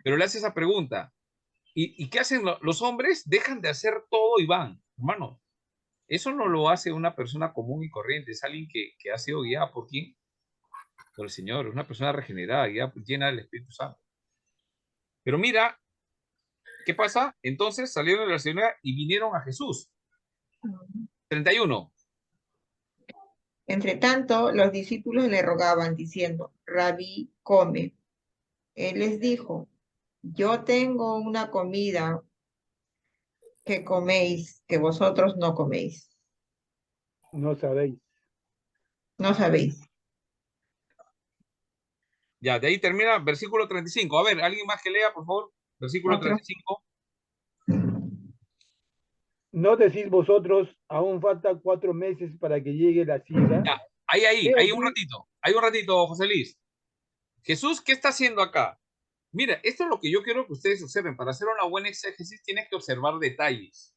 pero le hace esa pregunta. ¿Y qué hacen los hombres? Dejan de hacer todo y van, hermano. Eso no lo hace una persona común y corriente, es alguien que ha sido guiada por quién? Por el Señor, es una persona regenerada, guiada, llena del Espíritu Santo. Pero mira, ¿qué pasa? Entonces salieron de la ciudad y vinieron a Jesús. 31. Entre tanto, los discípulos le rogaban, diciendo, Rabí, come. Él les dijo, yo tengo una comida que coméis, que vosotros no coméis. No sabéis. No sabéis. Ya, de ahí termina versículo 35. A ver, alguien más que lea, por favor. Versículo 35. ¿No decís vosotros, aún falta 4 meses para que llegue la siega? Ya, hay un ratito, José Luis. Jesús, ¿qué está haciendo acá? Mira, esto es lo que yo quiero que ustedes observen. Para hacer una buena exégesis tienes que observar detalles.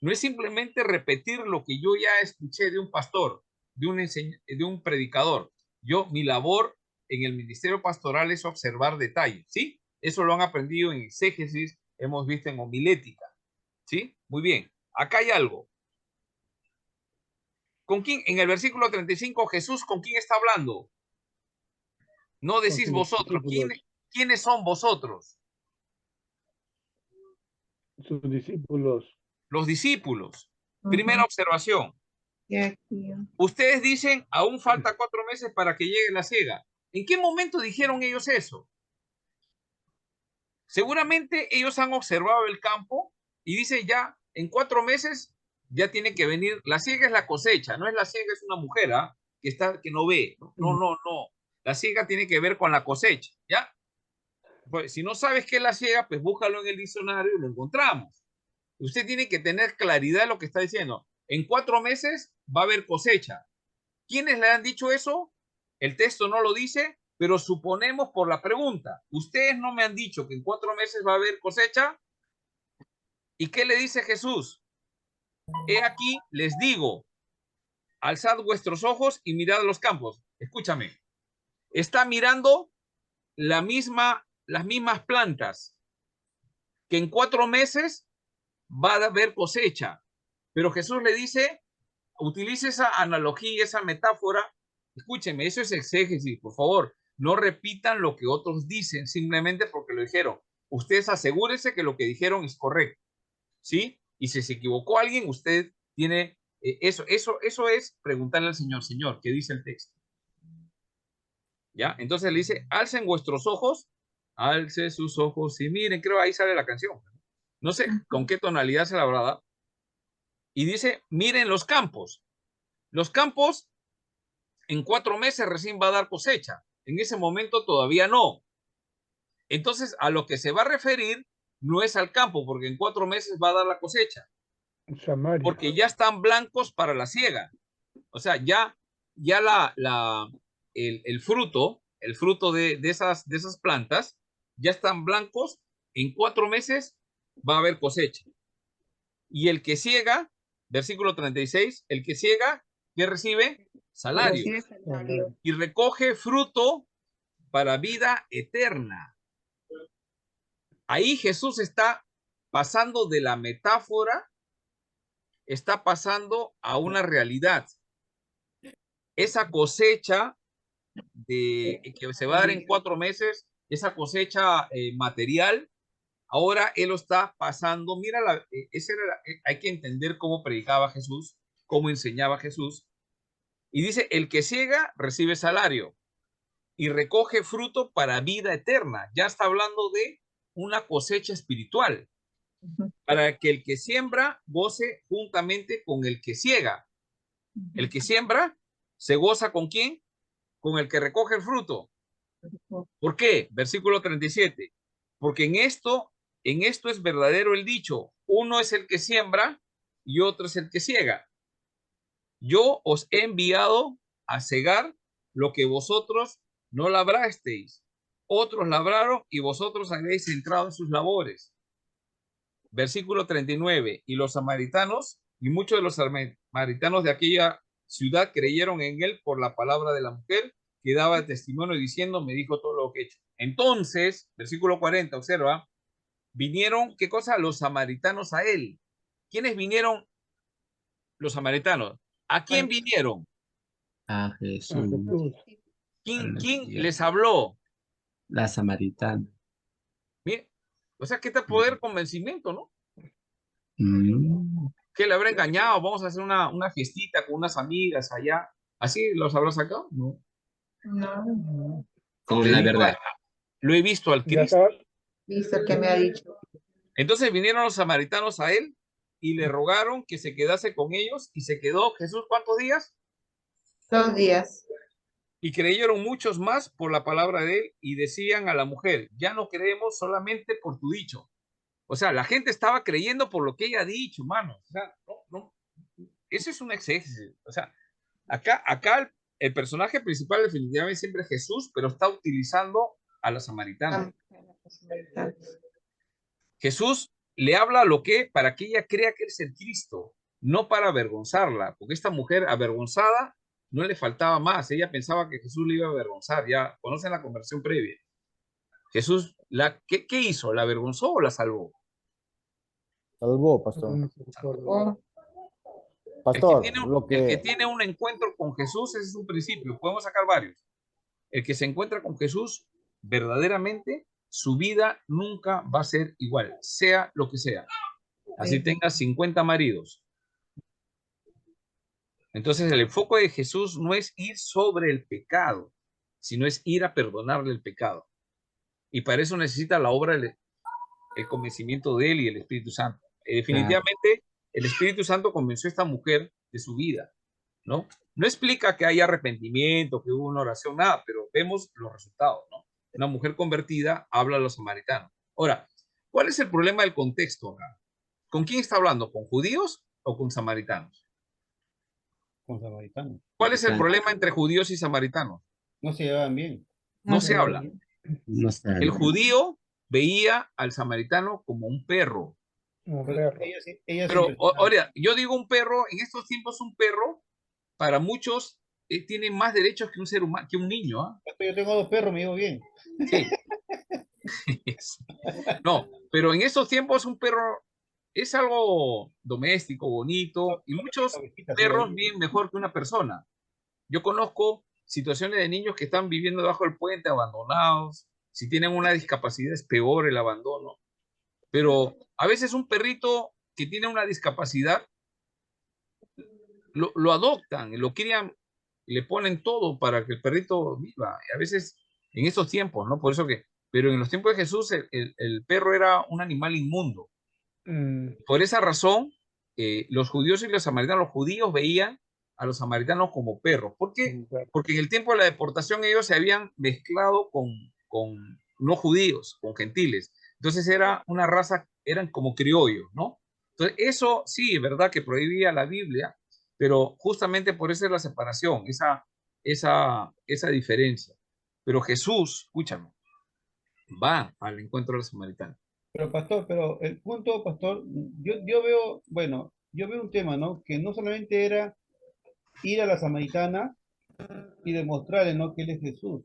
No es simplemente repetir lo que yo ya escuché de un pastor, de un predicador. Mi labor en el ministerio pastoral es observar detalles, ¿sí? Eso lo han aprendido en exégesis, hemos visto en homilética, ¿sí? Muy bien. Acá hay algo. ¿Con quién? En el versículo 35, Jesús, ¿con quién está hablando? No decís vosotros. ¿Quiénes son vosotros? Sus discípulos. Los discípulos. Primera observación. Ustedes dicen, aún falta 4 meses para que llegue la siega. ¿En qué momento dijeron ellos eso? Seguramente ellos han observado el campo y dicen ya, en 4 meses ya tiene que venir. La siega es la cosecha, no es la siega, es una mujer que no ve. No. La siega tiene que ver con la cosecha, ¿ya? Pues, si no sabes qué es la siega, pues búscalo en el diccionario y lo encontramos. Usted tiene que tener claridad de lo que está diciendo. En 4 meses va a haber cosecha. ¿Quiénes le han dicho eso? El texto no lo dice, pero suponemos por la pregunta. ¿Ustedes no me han dicho que en 4 meses va a haber cosecha? ¿Y qué le dice Jesús? He aquí, les digo, alzad vuestros ojos y mirad los campos. Escúchame. Está mirando las mismas plantas que en 4 meses va a haber cosecha. Pero Jesús le dice, utilice esa analogía, esa metáfora. Escúcheme, eso es exégesis, por favor. No repitan lo que otros dicen simplemente porque lo dijeron. Ustedes asegúrense que lo que dijeron es correcto, ¿sí? Y si se equivocó alguien, usted tiene eso es preguntarle al Señor, ¿qué dice el texto? ¿Ya? Entonces le dice, alcen vuestros ojos alce sus ojos y miren, creo ahí sale la canción. No sé con qué tonalidad se la habrá dado. Y dice, miren los campos. Los campos en 4 meses recién va a dar cosecha. En ese momento todavía no. Entonces, a lo que se va a referir no es al campo, porque en 4 meses va a dar la cosecha. Samaria. Porque ya están blancos para la siega. O sea, ya el fruto de esas plantas ya están blancos. En 4 meses va a haber cosecha. Y el que ciega, versículo 36, el que ciega, ¿qué recibe? Salario. Recibe salario. Y recoge fruto para vida eterna. Ahí Jesús está pasando de la metáfora, está pasando a una realidad. Esa cosecha que se va a dar en 4 meses, esa cosecha material, ahora él lo está pasando. Mira, hay que entender cómo predicaba Jesús, cómo enseñaba Jesús. Y dice, el que ciega recibe salario y recoge fruto para vida eterna. Ya está hablando de una cosecha espiritual, para que el que siembra goce juntamente con el que ciega. El que siembra se goza ¿con quién? Con el que recoge el fruto. ¿Por qué? Versículo 37. Porque en esto es verdadero el dicho, uno es el que siembra y otro es el que ciega. Yo os he enviado a cegar lo que vosotros no labrasteis. Otros labraron y vosotros habéis entrado en sus labores. Versículo 39. Y los samaritanos, y muchos de los samaritanos de aquella ciudad creyeron en él por la palabra de la mujer que daba testimonio diciendo, me dijo todo lo que he hecho. Entonces, versículo 40, observa, vinieron, ¿qué cosa? Los samaritanos a él. ¿Quiénes vinieron los samaritanos? ¿A quién vinieron? A A Jesús. Jesús. ¿Quién les habló? La samaritana. Mire, o sea, ¿qué tal poder convencimiento, no? Mm. ¿Qué le habrá engañado? Vamos a hacer una fiestita con unas amigas allá. ¿Así los habrá sacado? No. No, Con Le la dijo, verdad. lo he visto al Ya Cristo. estaba, visto el que me ha dicho. Entonces vinieron los samaritanos a él y le rogaron que se quedase con ellos y se quedó Jesús ¿cuántos días? 2 días. Y creyeron muchos más por la palabra de él y decían a la mujer, ya no creemos solamente por tu dicho. O sea, la gente estaba creyendo por lo que ella ha dicho, hermano. O sea, no. Eso es un exégesis. O sea, acá el personaje principal definitivamente siempre es Jesús, pero está utilizando a la samaritana. Jesús le habla lo que para que ella crea que es el Cristo, no para avergonzarla, porque esta mujer avergonzada no le faltaba más. Ella pensaba que Jesús le iba a avergonzar. Ya conocen la conversión previa. Jesús, ¿qué hizo? ¿La avergonzó o la salvó? Salvó, pastor. Oh, Pastor, El que tiene un encuentro con Jesús, ese es un principio. Podemos sacar varios. El que se encuentra con Jesús, verdaderamente, su vida nunca va a ser igual, sea lo que sea. Así tenga 50 maridos. Entonces, el enfoque de Jesús no es ir sobre el pecado, sino es ir a perdonarle el pecado. Y para eso necesita la obra, el convencimiento de él y el Espíritu Santo. Definitivamente, el Espíritu Santo convenció a esta mujer de su vida, ¿no? No explica que haya arrepentimiento, que hubo una oración, nada, pero vemos los resultados, ¿no? Una mujer convertida habla a los samaritanos. Ahora, ¿cuál es el problema del contexto acá? ¿Con quién está hablando? ¿Con judíos o con samaritanos? Con samaritanos. ¿Cuál es el problema entre judíos y samaritanos? No se llevaban bien. No se habla. No sé. El judío veía al samaritano como un perro. Pero, ahora, yo digo un perro, en estos tiempos un perro, para muchos, tiene más derechos que un ser humano, que un niño. ¿Eh? Yo tengo 2 perros, me digo bien. Sí. No, pero en estos tiempos un perro es algo doméstico, bonito, y muchos perros viven mejor que una persona. Yo conozco situaciones de niños que están viviendo debajo del puente, abandonados. Si tienen una discapacidad es peor el abandono. Pero a veces un perrito que tiene una discapacidad lo adoptan, lo crían, le ponen todo para que el perrito viva. Y a veces en estos tiempos, ¿no? Por eso que pero en los tiempos de Jesús el perro era un animal inmundo. Por esa razón, los judíos y los samaritanos, los judíos veían a los samaritanos como perros. ¿Por qué? Porque en el tiempo de la deportación ellos se habían mezclado con no judíos, con gentiles. Entonces era una raza, eran como criollos, ¿no? Entonces eso sí, es verdad que prohibía la Biblia, pero justamente por eso es la separación, esa diferencia. Pero Jesús, escúchame, va al encuentro de los samaritanos. Pero pastor, pero el punto, pastor, yo veo, bueno, yo veo un tema, ¿no? Que no solamente era ir a la samaritana y demostrarle, ¿no? Que él es Jesús.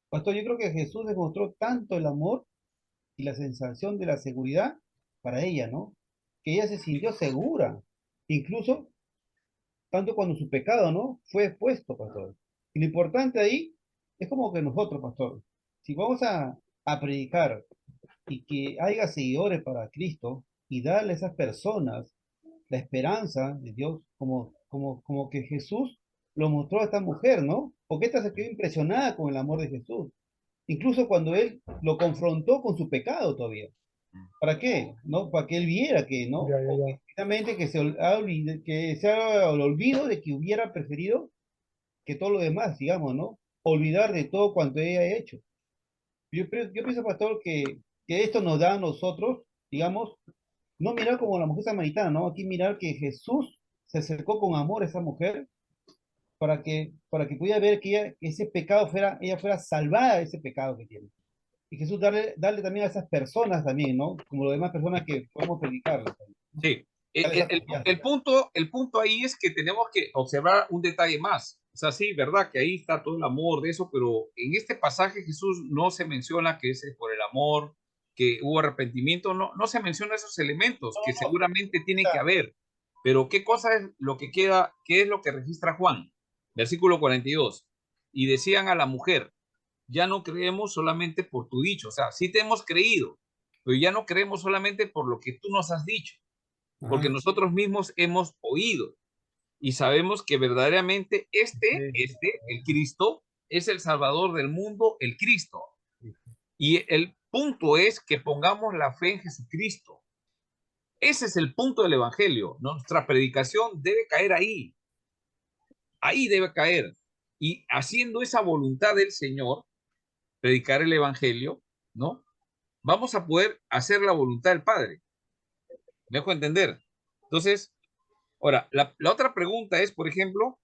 Pastor, yo creo que Jesús demostró tanto el amor y la sensación de la seguridad para ella, ¿no? Que ella se sintió segura, incluso tanto cuando su pecado, ¿no? Fue expuesto, pastor. Y lo importante ahí es como que nosotros, pastor, si vamos a predicar y que haya seguidores para Cristo y darle a esas personas la esperanza de Dios, como que Jesús lo mostró a esta mujer, ¿no? Porque esta se quedó impresionada con el amor de Jesús. Incluso cuando él lo confrontó con su pecado todavía. ¿Para qué? ¿No? Para que él viera que, ¿no? Precisamente que que se haga el olvido de que hubiera preferido que todo lo demás, digamos, ¿no? Olvidar de todo cuanto ella ha hecho. Yo pienso, pastor, que esto nos da a nosotros, digamos, no mirar como la mujer samaritana, ¿no? Aquí mirar que Jesús se acercó con amor a esa mujer para que pudiera ver que ese pecado ella fuera salvada de ese pecado que tiene. Y Jesús darle también a esas personas también, ¿no? Como las demás personas que podemos predicarles. Sí, el punto ahí es que tenemos que observar un detalle más. O sea, sí, verdad que ahí está todo el amor de eso, pero en este pasaje Jesús no se menciona que es por el amor, que hubo arrepentimiento, no se menciona esos elementos que seguramente tienen que haber. Pero ¿qué cosa es lo que queda? ¿Qué es lo que registra Juan? Versículo 42. Y decían a la mujer, ya no creemos solamente por tu dicho, o sea, sí te hemos creído, pero ya no creemos solamente por lo que tú nos has dicho, porque nosotros mismos hemos oído y sabemos que verdaderamente el Cristo, es el Salvador del mundo, el Cristo. Y el punto es que pongamos la fe en Jesucristo. Ese es el punto del Evangelio. Nuestra predicación debe caer ahí. Ahí debe caer. Y haciendo esa voluntad del Señor, predicar el Evangelio, ¿no? Vamos a poder hacer la voluntad del Padre. ¿Me dejo entender? Entonces, ahora, la otra pregunta es, por ejemplo,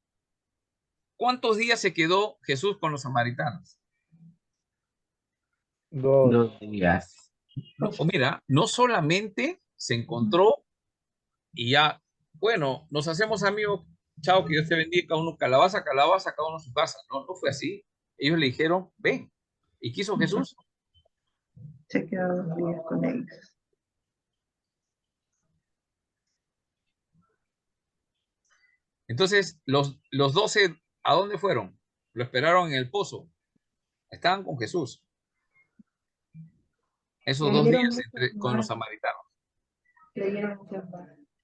¿cuántos días se quedó Jesús con los samaritanos? 2 días. O mira, no solamente se encontró y ya, bueno, nos hacemos amigos, chao, que Dios te bendiga, cada uno calabaza, calabaza, cada uno a su casa. No, no fue así. Ellos le dijeron, ven. ¿Y quiso Jesús? Se quedó 2 días con ellos. Entonces, los 12, ¿a dónde fueron? Lo esperaron en el pozo. Estaban con Jesús. Esos 2 días con los samaritanos.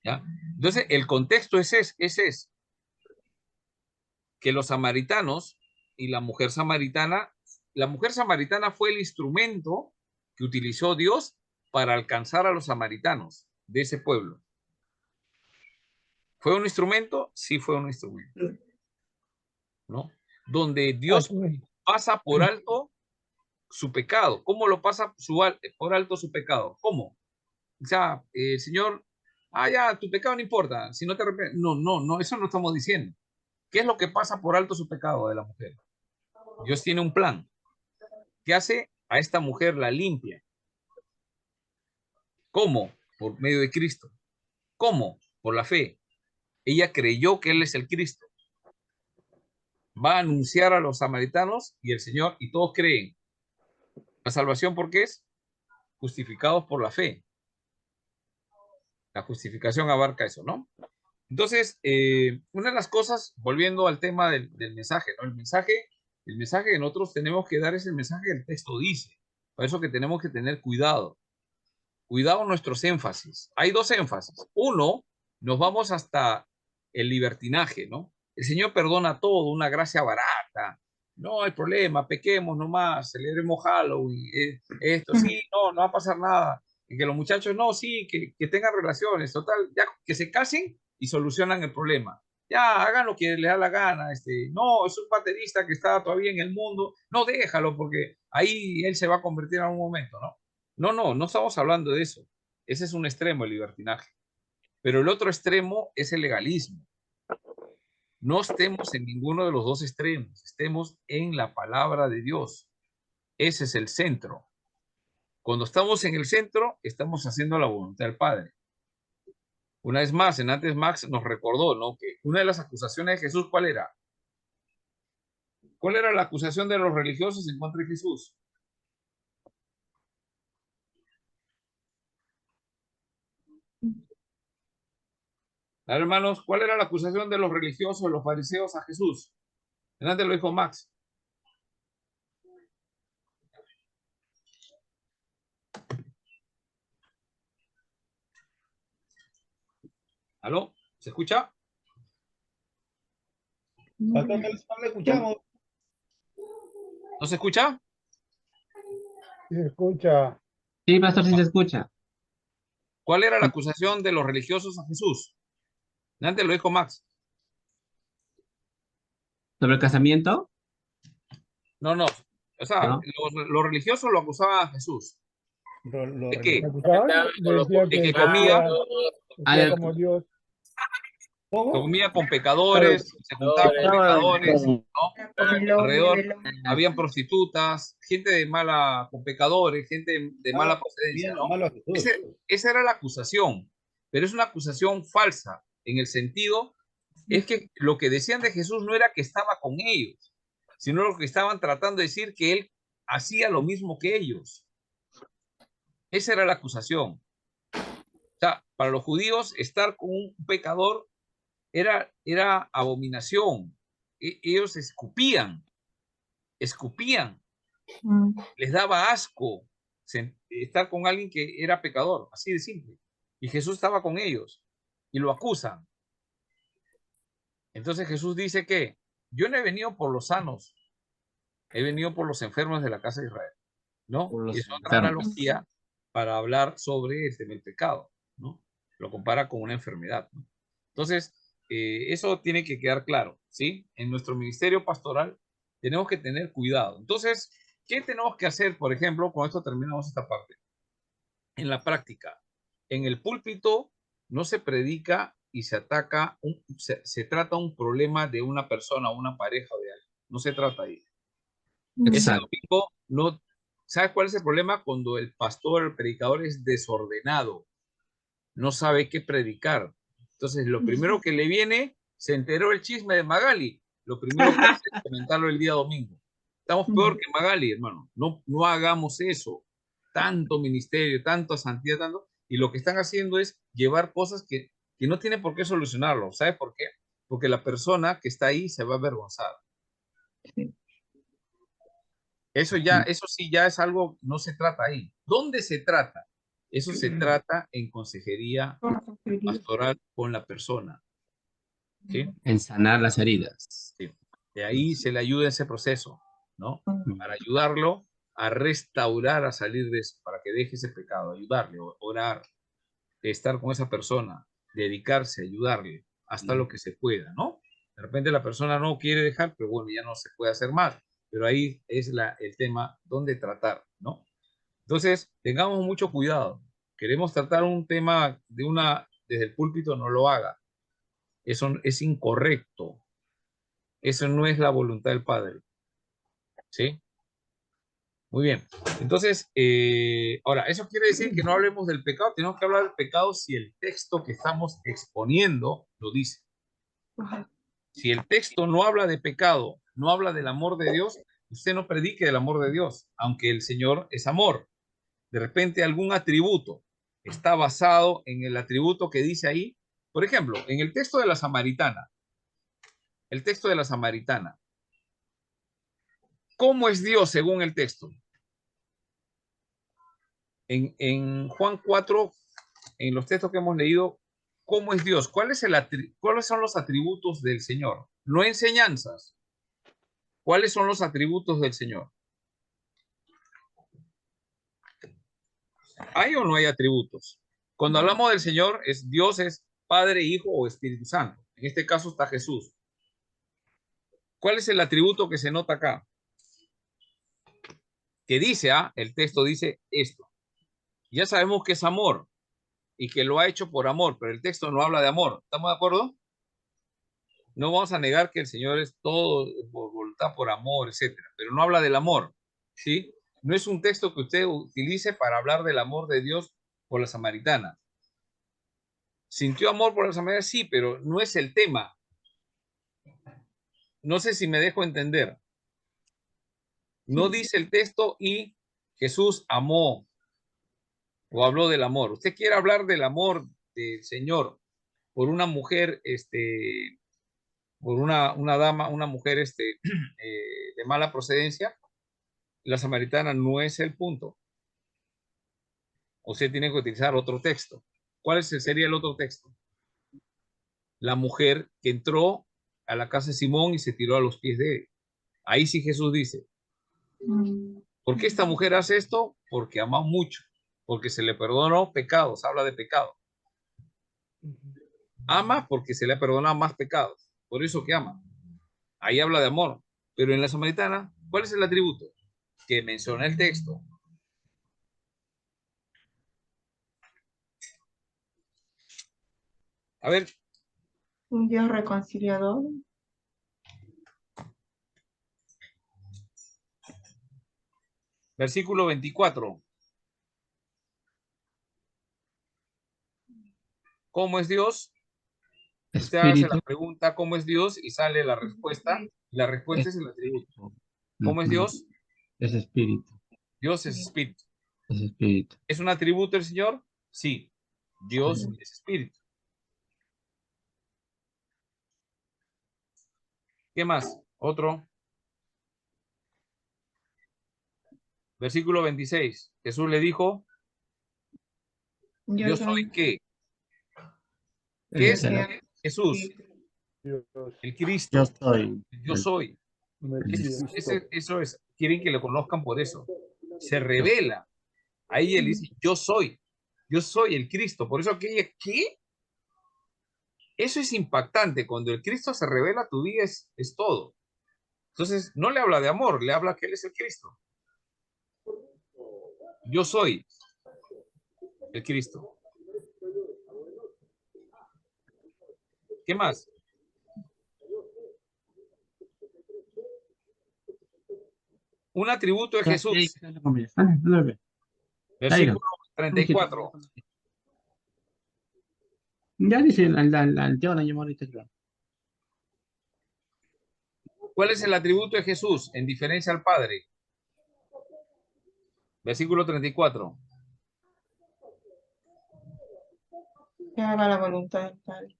¿Ya? Entonces, el contexto es que los samaritanos y la mujer samaritana fue el instrumento que utilizó Dios para alcanzar a los samaritanos de ese pueblo. ¿Fue un instrumento? Sí, fue un instrumento. ¿No? Donde Dios pasa por alto su pecado. ¿Cómo lo pasa por alto su pecado? ¿Cómo? O sea, el Señor, ya, tu pecado no importa, si no te arrepientes. No, eso no estamos diciendo. ¿Qué es lo que pasa por alto su pecado de la mujer? Dios tiene un plan. ¿Qué hace? A esta mujer la limpia. ¿Cómo? Por medio de Cristo. ¿Cómo? Por la fe. Ella creyó que Él es el Cristo. Va a anunciar a los samaritanos y el Señor, y todos creen. La salvación, ¿por qué es? Justificados por la fe. La justificación abarca eso, ¿no? Entonces, una de las cosas, volviendo al tema del mensaje, ¿no? El mensaje que nosotros tenemos que dar es el mensaje que el texto dice. Por eso que tenemos que tener cuidado. Cuidado nuestros énfasis. Hay 2 énfasis. Uno, nos vamos hasta el libertinaje, ¿no? El Señor perdona todo, una gracia barata. No hay problema, pequemos nomás, celebremos Halloween, esto, sí, no, no va a pasar nada. Y que los muchachos, no, sí, que tengan relaciones, total, ya que se casen y solucionan el problema. Ya, hagan lo que les da la gana. No, es un baterista que está todavía en el mundo. No, déjalo, porque ahí él se va a convertir en algún momento, ¿no? No, no, no estamos hablando de eso. Ese es un extremo, el libertinaje. Pero el otro extremo es el legalismo. No estemos en ninguno de los dos extremos, estemos en la palabra de Dios. Ese es el centro. Cuando estamos en el centro, estamos haciendo la voluntad del Padre. Una vez más, en antes Max nos recordó, ¿no? Que una de las acusaciones de Jesús, ¿cuál era? ¿Cuál era la acusación de los religiosos en contra de Jesús? A ver, hermanos, ¿cuál era la acusación de los religiosos, de los fariseos a Jesús? En antes lo dijo Max. ¿Aló? ¿Se escucha? Pastor, no le escuchamos. ¿No se escucha? Se escucha. Sí, pastor, sí se escucha. ¿Cuál era la acusación de los religiosos a Jesús? Antes lo dijo Max. ¿Sobre el casamiento? No, no. O sea, ¿No? los religiosos lo acusaban a Jesús. ¿De qué? ¿Me escuchaban? Con los Decía De que que comía, decía como Dios. comía con pecadores, se juntaba con pecadores, ¿no? Alrededor habían prostitutas, gente de mala, con pecadores, gente de mala procedencia, ¿no? Esa era la acusación, pero es una acusación falsa, en el sentido, es que lo que decían de Jesús no era que estaba con ellos, sino lo que estaban tratando de decir que él hacía lo mismo que ellos. Esa era la acusación. O sea, para los judíos, estar con un pecador era abominación. Ellos escupían, les daba asco estar con alguien que era pecador, así de simple. Y Jesús estaba con ellos y lo acusan. Entonces Jesús dice que yo no he venido por los sanos, he venido por los enfermos de la casa de Israel, ¿no? Y es otra analogía para hablar sobre el pecado, ¿no? Lo compara con una enfermedad, ¿no? Entonces, eso tiene que quedar claro, ¿sí? En nuestro ministerio pastoral tenemos que tener cuidado. Entonces, ¿qué tenemos que hacer, por ejemplo? Con esto terminamos esta parte. En la práctica, en el púlpito no se predica y se ataca, se trata un problema de una persona, una pareja o de alguien. No se trata ahí. Ese domingo, no, ¿sabes cuál es el problema? Cuando el pastor, el predicador es desordenado, no sabe qué predicar. Entonces, lo primero que le viene, se enteró el chisme de Magali. Lo primero que hace es comentarlo el día domingo. Estamos peor que Magali, hermano. No, no hagamos eso. Tanto ministerio, tanto santidad, tanto. Y lo que están haciendo es llevar cosas que no tienen por qué solucionarlo. ¿Sabes por qué? Porque la persona que está ahí se va a avergonzar. Eso sí ya es algo, no se trata ahí. ¿Dónde se trata? Eso se trata en consejería pastoral con la persona. ¿Sí? En sanar las heridas. Sí. De ahí se le ayuda ese proceso, ¿no? Para ayudarlo a restaurar, a salir de eso, para que deje ese pecado, ayudarle, orar, estar con esa persona, dedicarse, ayudarle, hasta lo que se pueda, ¿no? De repente la persona no quiere dejar, pero bueno, ya no se puede hacer más. Pero ahí es el tema donde tratar, ¿no? Entonces, tengamos mucho cuidado. Queremos tratar un tema desde el púlpito, no lo haga. Eso es incorrecto. Eso no es la voluntad del Padre. ¿Sí? Muy bien. Entonces, ahora, eso quiere decir que no hablemos del pecado. Tenemos que hablar del pecado si el texto que estamos exponiendo lo dice. Si el texto no habla de pecado, no habla del amor de Dios, usted no predique del amor de Dios, aunque el Señor es amor. De repente algún atributo está basado en el atributo que dice ahí. Por ejemplo, en el texto de la Samaritana. El texto de la Samaritana. ¿Cómo es Dios según el texto? En Juan 4, en los textos que hemos leído, ¿cómo es Dios? ¿Cuáles son los atributos del Señor? No enseñanzas. ¿Cuáles son los atributos del Señor? ¿Hay o no hay atributos? Cuando hablamos del Señor, Dios es Padre, Hijo o Espíritu Santo. En este caso está Jesús. ¿Cuál es el atributo que se nota acá? Que dice, el texto dice esto. Ya sabemos que es amor y que lo ha hecho por amor, pero el texto no habla de amor. ¿Estamos de acuerdo? No vamos a negar que el Señor es todo por voluntad, por amor, etcétera, pero no habla del amor, ¿sí? No es un texto que usted utilice para hablar del amor de Dios por la samaritana. ¿Sintió amor por la samaritana? Sí, pero no es el tema. No sé si me dejo entender. No dice el texto y Jesús amó o habló del amor. Usted quiere hablar del amor del Señor por una mujer, por una dama, una mujer de mala procedencia, la samaritana no es el punto. Usted tiene que utilizar otro texto. ¿Cuál sería el otro texto? La mujer que entró a la casa de Simón y se tiró a los pies de él. Ahí sí Jesús dice, ¿por qué esta mujer hace esto? Porque ama mucho, porque se le perdonó pecados, habla de pecado. Ama porque se le ha perdonado más pecados, por eso que ama. Ahí habla de amor. Pero en la samaritana, ¿cuál es el atributo? Que menciona el texto. A ver. Un Dios reconciliador. Versículo 24. ¿Cómo es Dios? Usted hace la pregunta, ¿cómo es Dios? Y sale la respuesta. La respuesta es el atributo. ¿Cómo es Dios? Es espíritu. Dios es espíritu. Es espíritu. ¿Es un atributo el Señor? Sí. Dios es espíritu. ¿Qué más? Otro. Versículo 26. Jesús le dijo, ¿yo soy qué? ¿Qué es Jesús? El Cristo. Yo soy. Yo soy. Eso es. Quieren que le conozcan por eso. Se revela. Ahí él dice, yo soy. Yo soy el Cristo. Por eso aquella, ¿qué? Eso es impactante. Cuando el Cristo se revela, tu vida es todo. Entonces, no le habla de amor, le habla que él es el Cristo. Yo soy el Cristo. ¿Qué más? Un atributo de Jesús. Versículo 34. Ya dice al tío la ahorita. ¿Cuál es el atributo de Jesús en diferencia al Padre? Versículo 34. Que haga la voluntad del Padre.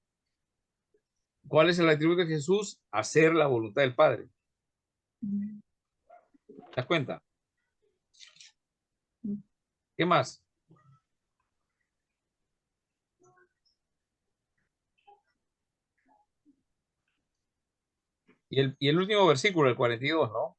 ¿Cuál es el atributo de Jesús? Hacer la voluntad del Padre. ¿Te das cuenta? ¿Qué más? Y el último versículo, el 42, ¿no?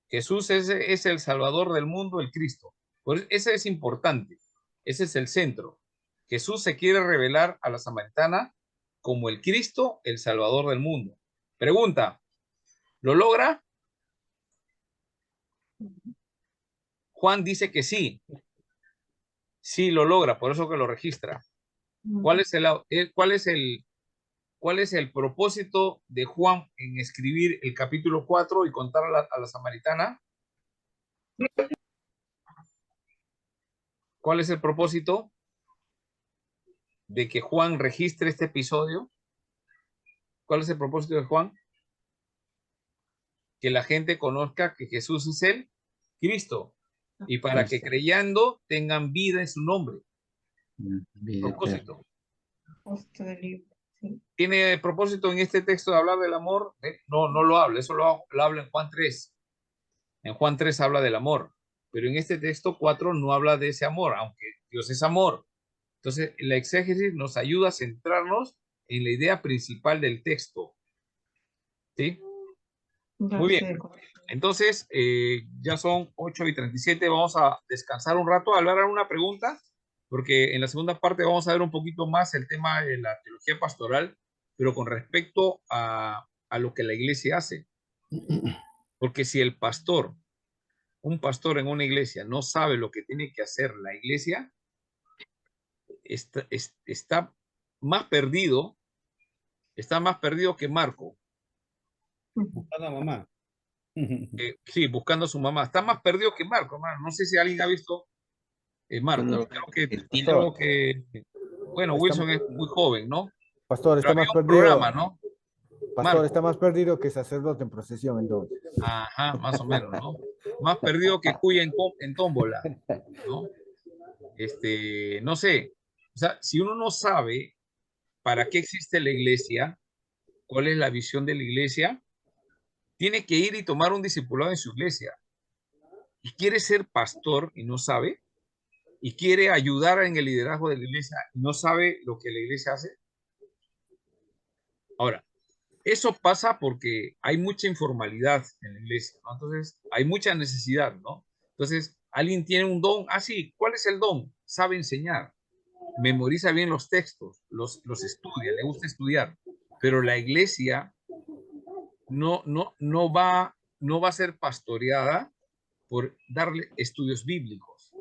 Jesús es el Salvador del mundo, el Cristo. Pues ese es importante. Ese es el centro. Jesús se quiere revelar a la samaritana como el Cristo, el Salvador del mundo. Pregunta, ¿lo logra? Juan dice que sí. Sí lo logra, por eso que lo registra. ¿Cuál es el propósito de Juan en escribir el capítulo 4 y contar a la samaritana? ¿Cuál es el propósito de que Juan registre este episodio? ¿Cuál es el propósito de Juan? Que la gente conozca que Jesús es el Cristo y para que creyendo tengan vida en su nombre. Propósito. ¿Tiene propósito en este texto de hablar del amor? No, no lo habla, eso lo habla en Juan 3. En Juan 3 habla del amor, pero en este texto 4 no habla de ese amor, aunque Dios es amor. Entonces, la exégesis nos ayuda a centrarnos en la idea principal del texto. ¿Sí? Muy bien. Entonces, ya son 8:37. Vamos a descansar un rato, a hablar de una pregunta, porque en la segunda parte vamos a ver un poquito más el tema de la teología pastoral, pero con respecto a lo que la iglesia hace. Porque si el pastor, un pastor en una iglesia, no sabe lo que tiene que hacer la iglesia, está más perdido, que Marco. Buscando a mamá. Sí, buscando a su mamá. Está más perdido que Marco, hermano. No sé si alguien ha visto Marco. Bueno, Creo que, bueno, Wilson es muy joven, ¿no? Pastor, Pero está había más un perdido. programa, ¿no? Pastor, Marco. está más perdido que sacerdote en procesión, entonces. Ajá, más o menos, ¿no? Más perdido que cuya en tómbola, ¿no? No sé. O sea, si uno no sabe para qué existe la iglesia, cuál es la visión de la iglesia, tiene que ir y tomar un discipulado en su iglesia. Y quiere ser pastor y no sabe, y quiere ayudar en el liderazgo de la iglesia y no sabe lo que la iglesia hace. Ahora, eso pasa porque hay mucha informalidad en la iglesia, ¿no? Entonces, hay mucha necesidad, ¿no? Entonces, alguien tiene un don. Ah, sí, ¿cuál es el don? Sabe enseñar, memoriza bien los textos, los estudia, le gusta estudiar, pero la iglesia no va a ser pastoreada por darle estudios bíblicos.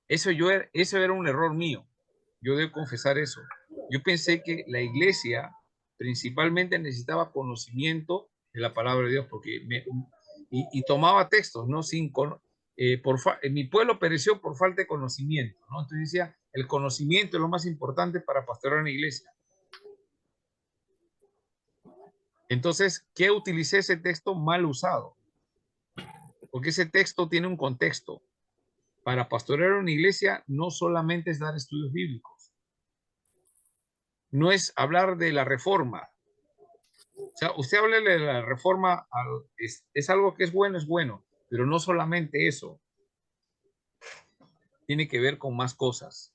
Eso era un error mío. Yo debo confesar eso. Yo pensé que la iglesia principalmente necesitaba conocimiento de la palabra de Dios, porque y tomaba textos, ¿no? Mi pueblo pereció por falta de conocimiento, ¿no? Entonces decía, el conocimiento es lo más importante para pastorear una iglesia. Entonces, ¿qué utilicé ese texto mal usado? Porque ese texto tiene un contexto. Para pastorear una iglesia no solamente es dar estudios bíblicos, no es hablar de la reforma. O sea, usted habla de la reforma, es algo que es bueno, pero no solamente eso. Tiene que ver con más cosas.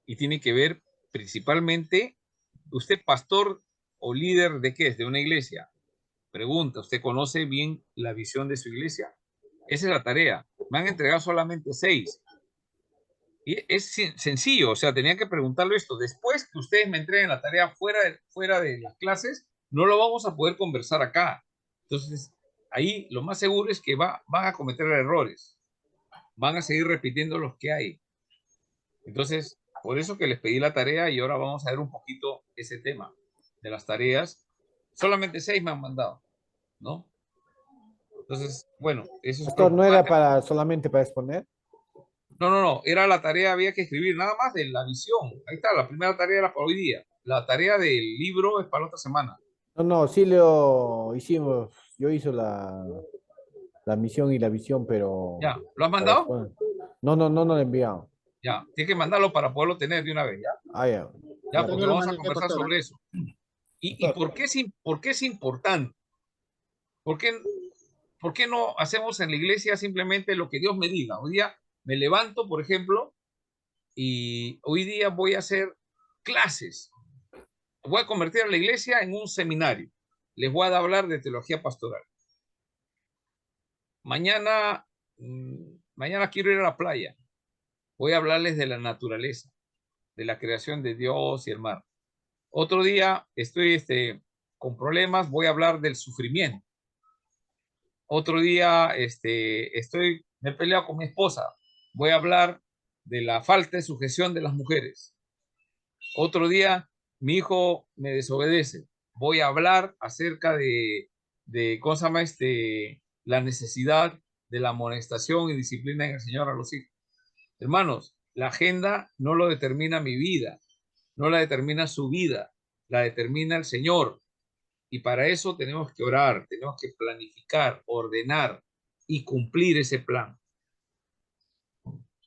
Y tiene que ver principalmente, usted pastor o líder de qué es, de una iglesia. Pregunta, ¿usted conoce bien la visión de su iglesia? Esa es la tarea. Me han entregado solamente 6. Y es sencillo, o sea, tenía que preguntarlo esto. Después que ustedes me entreguen la tarea fuera de las clases, no lo vamos a poder conversar acá. Entonces, ahí lo más seguro es que van a cometer errores. Van a seguir repitiendo los que hay. Entonces, por eso que les pedí la tarea y ahora vamos a ver un poquito ese tema de las tareas. Solamente 6 me han mandado, ¿no? Entonces, bueno, eso es Pastor, ¿no era preocupante. solamente para exponer? No, era la tarea, había que escribir nada más de la visión. Ahí está, la primera tarea era para hoy día. La tarea del libro es para la otra semana. No, sí lo hicimos. Yo hice la misión y la visión, pero ¿Ya? ¿Lo has para mandado? exponer. No lo he enviado. Ya, tienes que mandarlo para poderlo tener de una vez, ¿ya? Ah, ya. Ya, Ya, porque vamos a conversar sobre eso. ¿Y por qué es importante? ¿Por qué no hacemos en la iglesia simplemente lo que Dios me diga? Hoy día me levanto, por ejemplo, y hoy día voy a hacer clases. Voy a convertir a la iglesia en un seminario. Les voy a hablar de teología pastoral. Mañana quiero ir a la playa. Voy a hablarles de la naturaleza, de la creación de Dios y el mar. Otro día estoy con problemas, voy a hablar del sufrimiento. Otro día me he peleado con mi esposa. Voy a hablar de la falta de sujeción de las mujeres. Otro día mi hijo me desobedece. Voy a hablar acerca ¿cómo se llama? La necesidad de la amonestación y disciplina en el Señor a los hijos. Hermanos, la agenda no lo determina mi vida, no la determina su vida, la determina el Señor. Y para eso tenemos que orar, tenemos que planificar, ordenar y cumplir ese plan.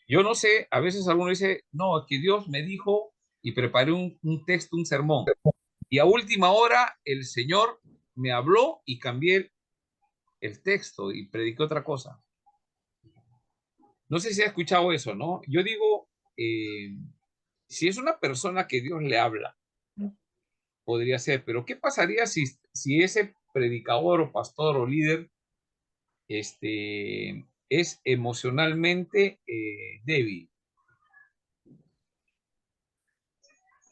Yo no sé, a veces alguno dice, no, es que Dios me dijo y preparé un texto, un sermón. Y a última hora el Señor me habló y cambié el texto y prediqué otra cosa. No sé si ha escuchado eso, ¿no? Yo digo, si es una persona que Dios le habla, podría ser, pero ¿qué pasaría si predicador o pastor o líder es emocionalmente débil?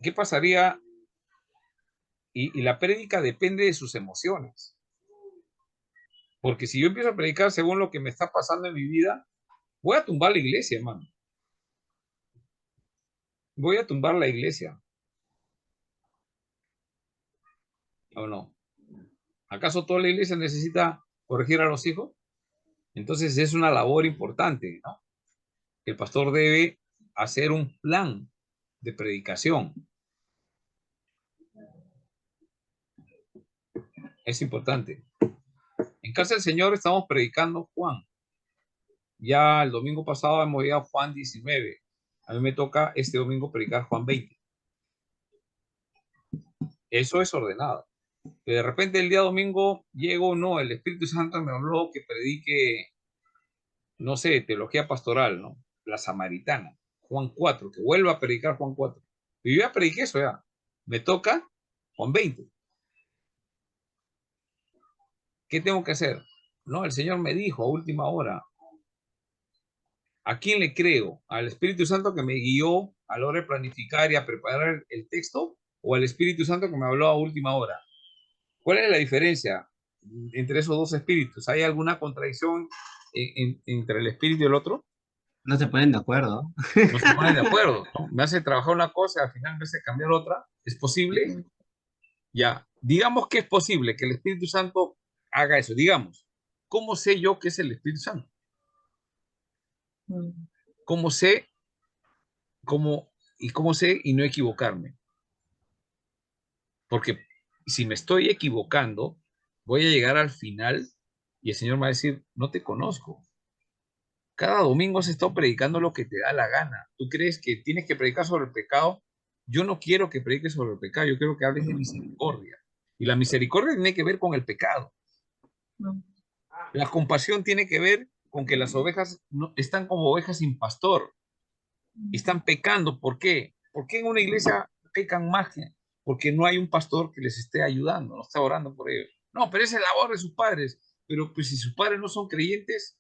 ¿Qué pasaría? Y la prédica depende de sus emociones. Porque si yo empiezo a predicar según lo que me está pasando en mi vida, voy a tumbar la iglesia, hermano. Voy a tumbar la iglesia. ¿O no? ¿Acaso toda la iglesia necesita corregir a los hijos? Entonces es una labor importante, ¿no? El pastor debe hacer un plan de predicación. Es importante. En casa del Señor estamos predicando Juan. Ya el domingo pasado hemos llegado a Juan 19. A mí me toca este domingo predicar Juan 20. Eso es ordenado. Que de repente el día domingo llego, no, el Espíritu Santo me habló que predique, no sé, teología pastoral, ¿no? La Samaritana, Juan 4, que vuelva a predicar Juan 4. Y yo ya prediqué eso ya. Me toca Juan 20. ¿Qué tengo que hacer? No, el Señor me dijo a última hora. ¿A quién le creo? ¿Al Espíritu Santo que me guió a la hora de planificar y a preparar el texto? ¿O al Espíritu Santo que me habló a última hora? ¿Cuál es la diferencia entre esos dos espíritus? ¿Hay alguna contradicción entre el espíritu y el otro? No se ponen de acuerdo. No se ponen de acuerdo, ¿no? Me hace trabajar una cosa y al final me hace cambiar otra. ¿Es posible? Ya. Digamos que es posible que el Espíritu Santo haga eso. Digamos, ¿cómo sé yo que es el Espíritu Santo? ¿Cómo sé cómo sé y no equivocarme? Porque si me estoy equivocando, voy a llegar al final y el Señor me va a decir, no te conozco. Cada domingo has estado predicando lo que te da la gana. ¿Tú crees que tienes que predicar sobre el pecado? Yo no quiero que prediques sobre el pecado, yo quiero que hables de misericordia. Y la misericordia tiene que ver con el pecado. La compasión tiene que ver con que las ovejas no, están como ovejas sin pastor. Están pecando. ¿Por qué? ¿Por qué en una iglesia pecan más? Porque no hay un pastor que les esté ayudando, no está orando por ellos. No, pero es el labor de sus padres. Pero pues si sus padres no son creyentes,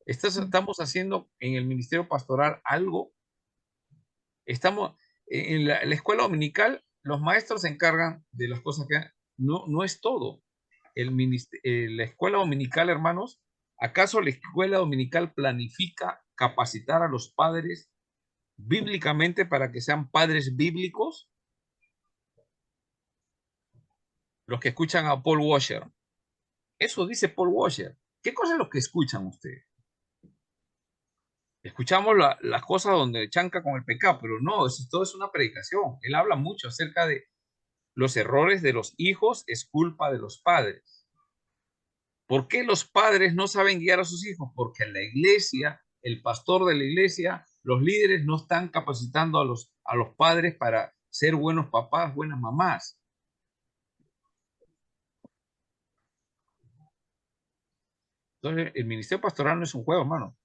estamos haciendo en el ministerio pastoral algo. Estamos en la escuela dominical, los maestros se encargan de las cosas que no es todo. La escuela dominical, hermanos, ¿acaso la escuela dominical planifica capacitar a los padres bíblicamente para que sean padres bíblicos? Los que escuchan a Paul Washer. Eso dice Paul Washer. ¿Qué cosas es lo que escuchan ustedes? Escuchamos las cosas donde chanca con el pecado, pero no, todo es una predicación. Él habla mucho acerca de los errores de los hijos, es culpa de los padres. ¿Por qué los padres no saben guiar a sus hijos? Porque la iglesia, el pastor de la iglesia, los líderes no están capacitando a los padres para ser buenos papás, buenas mamás. Entonces, el ministerio pastoral no es un juego, hermano.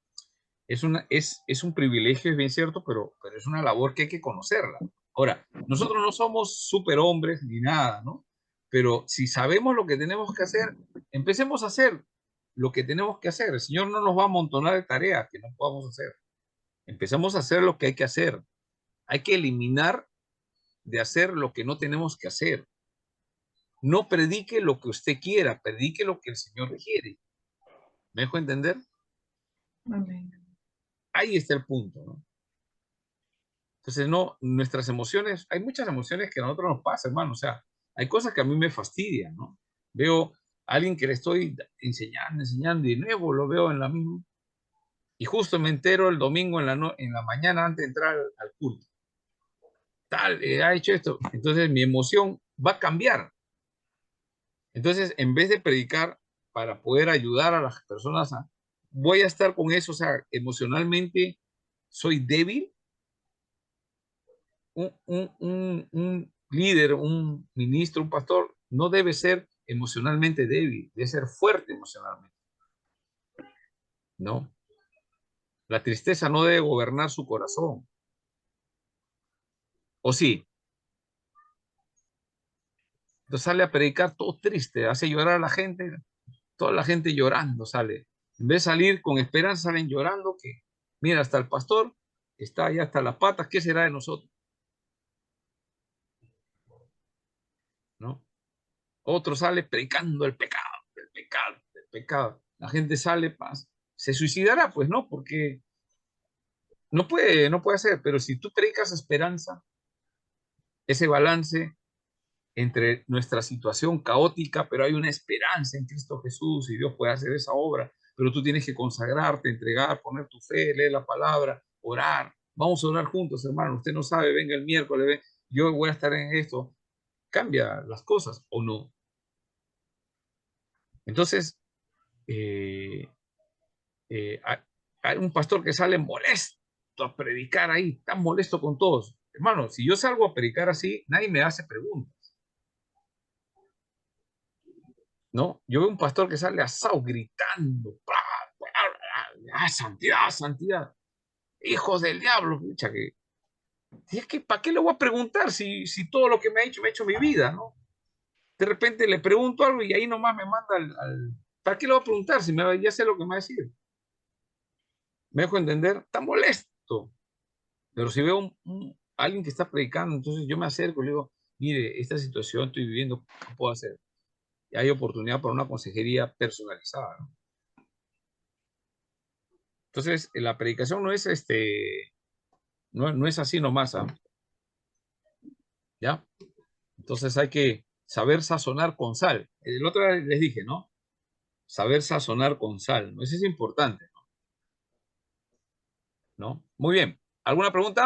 Es un privilegio, es bien cierto, pero es una labor que hay que conocerla. Ahora, nosotros no somos superhombres ni nada, ¿no? Pero si sabemos lo que tenemos que hacer, empecemos a hacer lo que tenemos que hacer. El Señor no nos va a amontonar de tareas que no podamos hacer. Empecemos a hacer lo que hay que hacer. Hay que eliminar de hacer lo que no tenemos que hacer. No predique lo que usted quiera, predique lo que el Señor quiere. ¿Me dejo entender? Amén. Ahí está el punto, ¿no? Entonces, no, nuestras emociones, hay muchas emociones que a nosotros nos pasa, hermano. O sea, hay cosas que a mí me fastidian, ¿no? Veo a alguien que le estoy enseñando y de nuevo lo veo en la misma. Y justo me entero el domingo en la mañana antes de entrar al culto. Tal, ha hecho esto. Entonces, mi emoción va a cambiar. Entonces, en vez de predicar para poder ayudar a las personas, voy a estar con eso. O sea, emocionalmente soy débil. Un líder, un ministro, un pastor, no debe ser emocionalmente débil, debe ser fuerte emocionalmente. ¿No? La tristeza no debe gobernar su corazón. ¿O sí? Entonces sale a predicar todo triste, hace llorar a la gente, toda la gente llorando sale. En vez de salir con esperanza, salen llorando que, mira, hasta el pastor está allá hasta las patas, ¿qué será de nosotros? ¿No? Otro sale predicando el pecado, el pecado, el pecado. La gente sale, se suicidará, pues no, porque no puede hacer, pero si tú predicas esperanza, ese balance entre nuestra situación caótica, pero hay una esperanza en Cristo Jesús y Dios puede hacer esa obra, pero tú tienes que consagrarte, entregar, poner tu fe, leer la palabra, orar. Vamos a orar juntos, hermano. Usted no sabe, venga el miércoles, yo voy a estar en esto. Cambia las cosas o no. Entonces, hay un pastor que sale molesto a predicar ahí, tan molesto con todos. Hermano, si yo salgo a predicar así, nadie me hace preguntas. ¿No? Yo veo un pastor que sale asado gritando, santidad, santidad, hijos del diablo, pucha, que ¿para qué le voy a preguntar si todo lo que me ha hecho mi vida, ¿no? De repente le pregunto algo y ahí nomás me manda ¿para qué le voy a preguntar si ya sé lo que me va a decir? ¿Me dejo entender? Está molesto. Pero si veo alguien que está predicando, entonces yo me acerco y le digo, mire, esta situación estoy viviendo, ¿qué puedo hacer? Y hay oportunidad para una consejería personalizada, ¿no? Entonces, la predicación no es no es así nomás, ¿ah? ¿Ya? Entonces hay que saber sazonar con sal. El otro día les dije, ¿no? Saber sazonar con sal, ¿no? Eso es importante, ¿no? Muy bien. ¿Alguna pregunta?